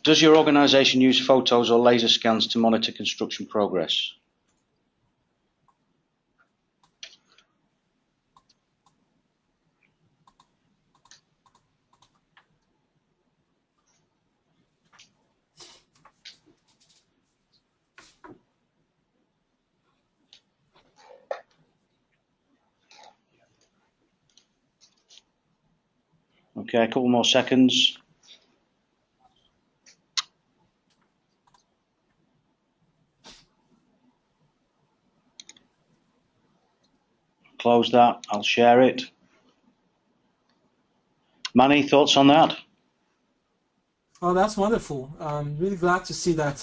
Does your organization use photos or laser scans to monitor construction progress? Okay, a couple more seconds. Close that, I'll share it. Mani, thoughts on that? Oh, that's wonderful. I'm really glad to see that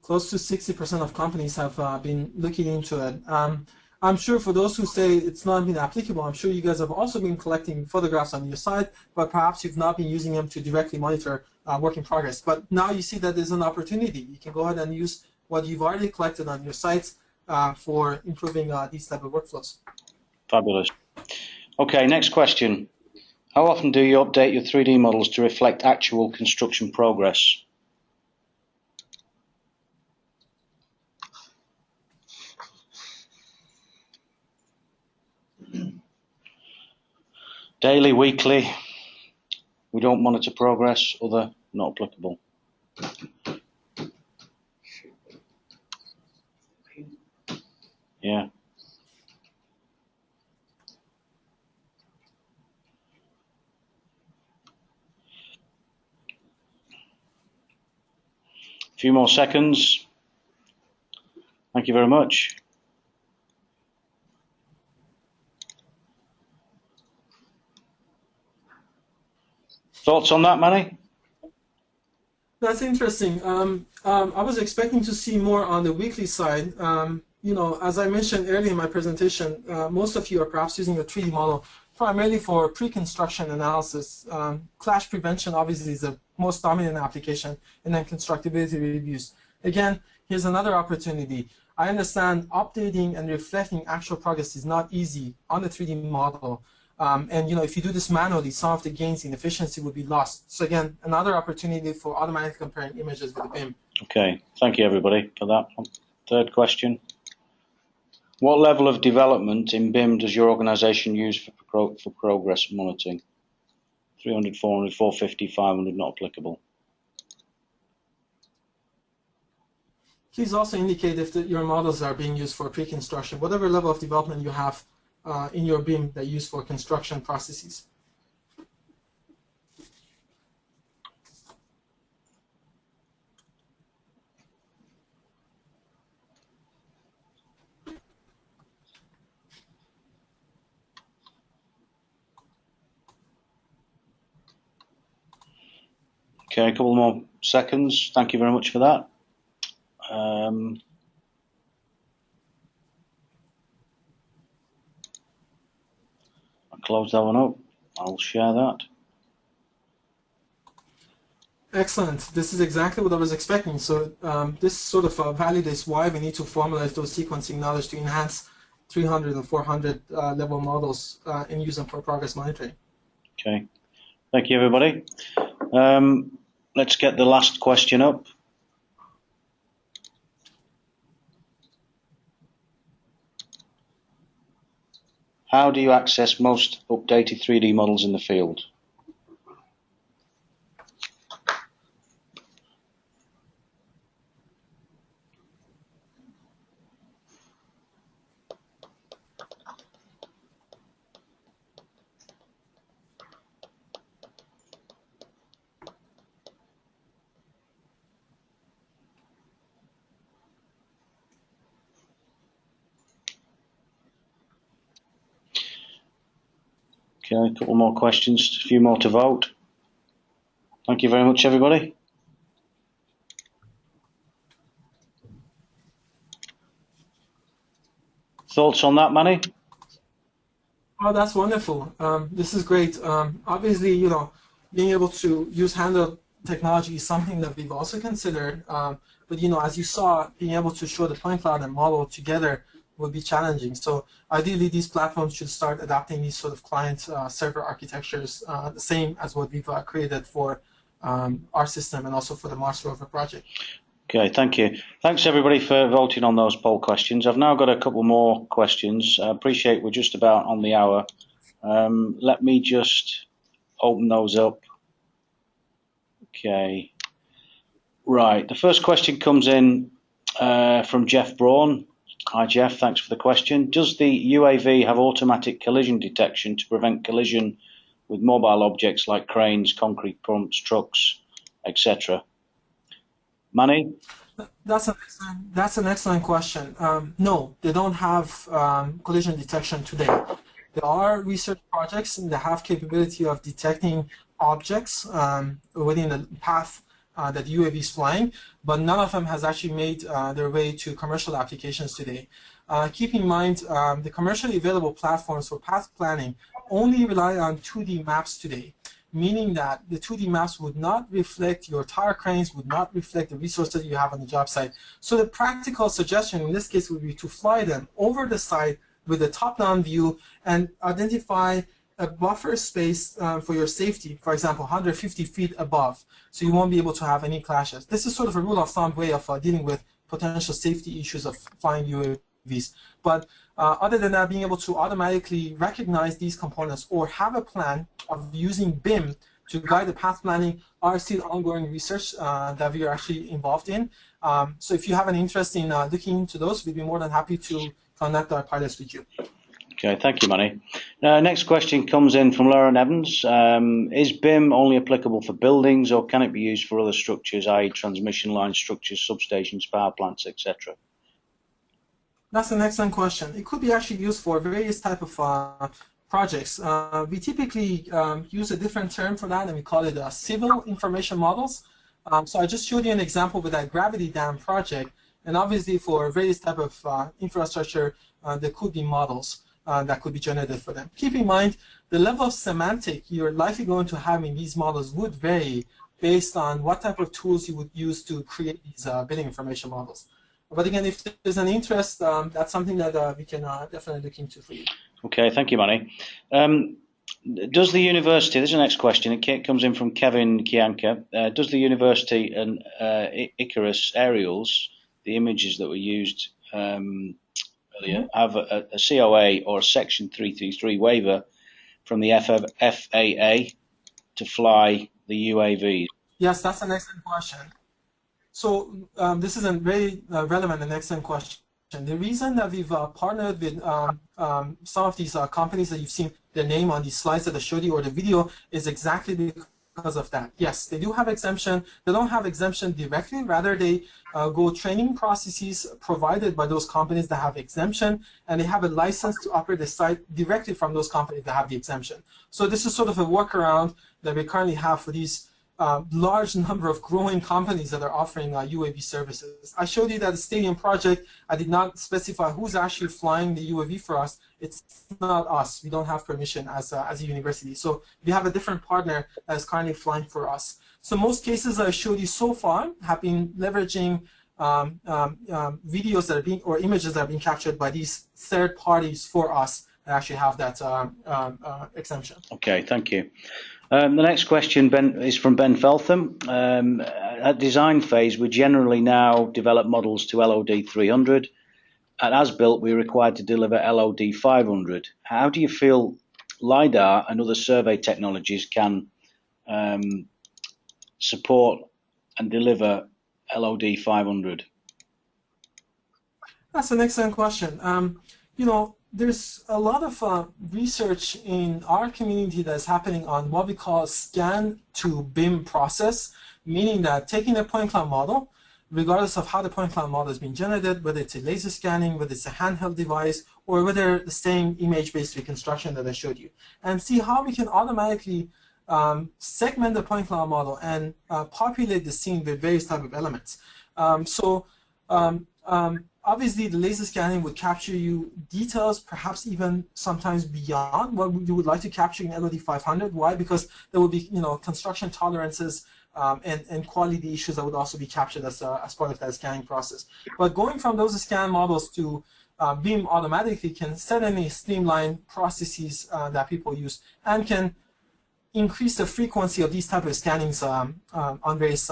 close to 60% of companies have been looking into it. I'm sure for those who say it's not been applicable, I'm sure you guys have also been collecting photographs on your site, but perhaps you've not been using them to directly monitor work in progress. But now you see that there's an opportunity. You can go ahead and use what you've already collected on your sites for improving these type of workflows. Fabulous. Okay, next question. How often do you update your 3D models to reflect actual construction progress? Daily, weekly, we don't monitor progress, other, not applicable. Yeah. A few more seconds. Thank you very much. Thoughts on that, Mani? That's interesting. I was expecting to see more on the weekly side. You know, as I mentioned earlier in my presentation, most of you are perhaps using a 3D model primarily for pre-construction analysis. Clash prevention obviously is the most dominant application, and then constructability reviews. Again, here's another opportunity. I understand updating and reflecting actual progress is not easy on the 3D model. And you know, if you do this manually, some of the gains in efficiency would be lost. So again, another opportunity for automatically comparing images with the BIM. Okay, thank you everybody for that. Third question. What level of development in BIM does your organization use for progress monitoring? 300, 400, 450, 500, not applicable. Please also indicate if your models are being used for pre-construction, whatever level of development you have in your BIM that you use for construction processes. Okay, a couple more seconds. Thank you very much for that. I'll close that one up. I'll share that. Excellent. This is exactly what I was expecting. So this sort of validates why we need to formalize those sequencing knowledge to enhance 300 and 400 level models and use them for progress monitoring. Okay. Thank you, everybody. Let's get the last question up. How do you access most updated 3D models in the field? Okay, a couple more questions, a few more to vote. Thank you very much, everybody. Thoughts on that, Mani? Oh, that's wonderful. This is great. Obviously, you know, being able to use handheld technology is something that we've also considered. But, you know, as you saw, being able to show the point cloud and model together would be challenging. So ideally, these platforms should start adopting these sort of client server architectures, the same as what we've created for our system and also for the Mars rover project. Okay, thank you. Thanks, everybody, for voting on those poll questions. I've now got a couple more questions. I appreciate we're just about on the hour. Let me just open those up. Okay. Right, the first question comes in from Jeff Braun. Hi, Jeff, thanks for the question. Does the UAV have automatic collision detection to prevent collision with mobile objects like cranes, concrete pumps, trucks, etc.? Mani? That's an excellent question. No, they don't have collision detection today. There are research projects that have capability of detecting objects within the path that UAV is flying, but none of them has actually made their way to commercial applications today. Keep in mind, the commercially available platforms for path planning only rely on 2D maps today, meaning that the 2D maps would not reflect your tower cranes, would not reflect the resources you have on the job site. So the practical suggestion in this case would be to fly them over the site with a top-down view and identify a buffer space for your safety, for example, 150 feet above, so you won't be able to have any clashes. This is sort of a rule of thumb way of dealing with potential safety issues of flying UAVs. But other than that, being able to automatically recognize these components or have a plan of using BIM to guide the path planning are still ongoing research that we are actually involved in. So if you have an interest in looking into those, we'd be more than happy to conduct our pilots with you. Okay, thank you, Mani. Next question comes in from Lauren Evans. Is BIM only applicable for buildings, or can it be used for other structures, i.e. transmission line structures, substations, power plants, etc.? That's an excellent question. It could be actually used for various type of projects. We typically use a different term for that, and we call it civil information models. So I just showed you an example with that gravity dam project, and obviously for various type of infrastructure, there could be models that could be generated for them. Keep in mind, the level of semantic you're likely going to have in these models would vary based on what type of tools you would use to create these building information models. But again, if there's an interest, that's something that we can definitely look into for you. Okay, thank you, Mani. Does the university, this is the next question, it comes in from Kevin Kianka, does the university and Icarus aerials, the images that were used earlier, have a COA or a Section 333 waiver from the FAA to fly the UAVs? Yes, that's an excellent question. So this is a very relevant and excellent question. The reason that we've partnered with some of these companies that you've seen their name on these slides that I showed you or the video is exactly because of that. Yes, they do have exemption. They don't have exemption directly. Rather, they go training processes provided by those companies that have exemption, and they have a license to operate the site directly from those companies that have the exemption. So this is sort of a workaround that we currently have for these large number of growing companies that are offering UAV services. I showed you that the stadium project, I did not specify who's actually flying the UAV for us. It's not us. We don't have permission as a university. So we have a different partner that is currently flying for us. So most cases I showed you so far have been leveraging videos that are being, or images that are being captured by these third parties for us that actually have that exemption. Okay, thank you. The next question, Ben, is from Ben Feltham. At design phase, we generally now develop models to LOD 300. At as-built, we're required to deliver LOD 500. How do you feel LiDAR and other survey technologies can support and deliver LOD 500? That's an excellent question. You know, there's a lot of research in our community that's happening on what we call scan to BIM process, meaning that taking a point cloud model, regardless of how the point cloud model is being generated, whether it's a laser scanning, whether it's a handheld device, or whether the same image-based reconstruction that I showed you, and see how we can automatically segment the point cloud model and populate the scene with various type of elements. Obviously, the laser scanning would capture you details, perhaps even sometimes beyond what you would like to capture in LOD 500. Why? Because there will be, you know, construction tolerances and quality issues that would also be captured as part of that scanning process. But going from those scan models to BIM automatically can certainly streamline processes that people use and can increase the frequency of these type of scannings on various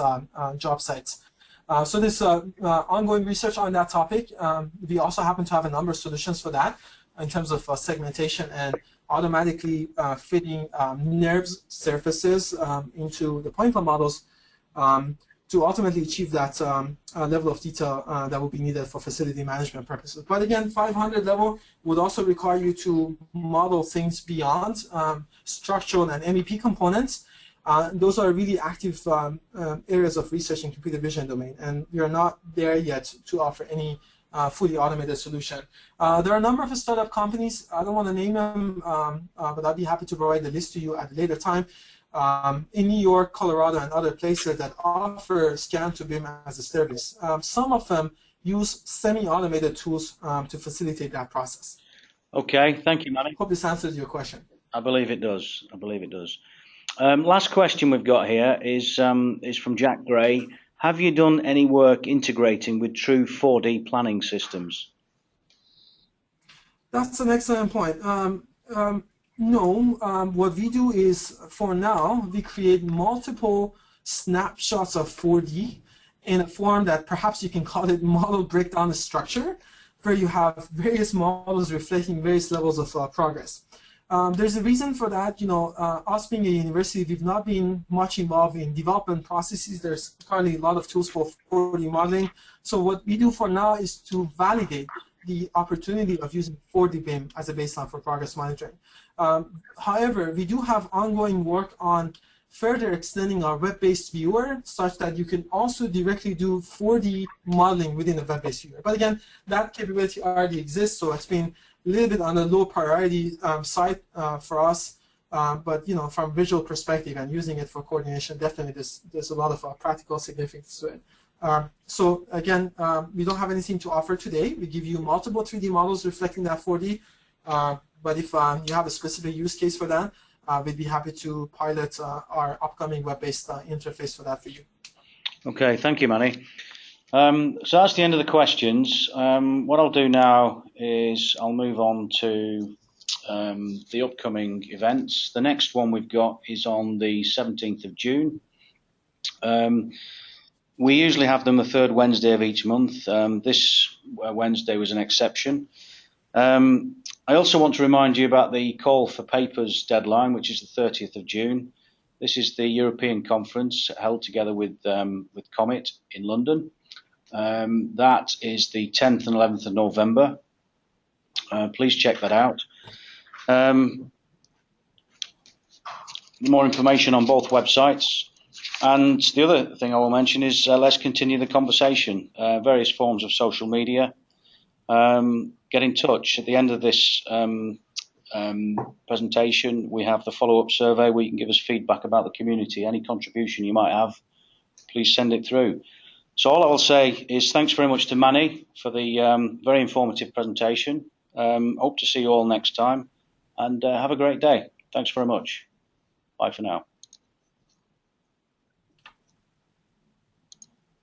job sites. So there's ongoing research on that topic. We also happen to have a number of solutions for that in terms of segmentation and automatically fitting NURBS surfaces into the point cloud models to ultimately achieve that level of detail that will be needed for facility management purposes. But again, 500 level would also require you to model things beyond structural and MEP components. Those are really active areas of research in computer vision domain, and we are not there yet to offer any fully automated solution. There are a number of startup companies. I don't want to name them, but I'd be happy to provide the list to you at a later time. In New York, Colorado, and other places that offer scan to BIM as a service. Some of them use semi-automated tools to facilitate that process. Okay, thank you, Mani. Hope this answers your question. I believe it does. I believe it does. Last question we've got here is from Jack Gray. Have you done any work integrating with true 4D planning systems? That's an excellent point. No, what we do is, for now, we create multiple snapshots of 4D in a form that perhaps you can call it model breakdown structure, where you have various models reflecting various levels of progress. There's a reason for that. You know, us being a university, we've not been much involved in development processes. There's currently a lot of tools for 4D modeling. So what we do for now is to validate the opportunity of using 4D BIM as a baseline for progress monitoring. However, we do have ongoing work on further extending our web-based viewer such that you can also directly do 4D modeling within a web-based viewer. But again, that capability already exists, so it's been a little bit on the low priority side for us. But you know, from visual perspective and using it for coordination, definitely there's a lot of practical significance to it. So again, we don't have anything to offer today. We give you multiple 3D models reflecting that 4D. But if you have a specific use case for that, we'd be happy to pilot our upcoming web-based interface for that for you. Okay, thank you, Mani. So that's the end of the questions. What I'll do now is I'll move on to the upcoming events. The next one we've got is on the 17th of June. We usually have them the third Wednesday of each month. This Wednesday was an exception. I also want to remind you about the call for papers deadline, which is the 30th of June. This is the European conference held together with Comet in London. That is the 10th and 11th of November. Please check that out. More information on both websites. And the other thing I will mention is let's continue the conversation. Various forms of social media. Get in touch. At the end of this presentation, we have the follow-up survey where you can give us feedback about the community. Any contribution you might have, please send it through. So all I will say is thanks very much to Mani for the very informative presentation. Hope to see you all next time, and have a great day. Thanks very much. Bye for now.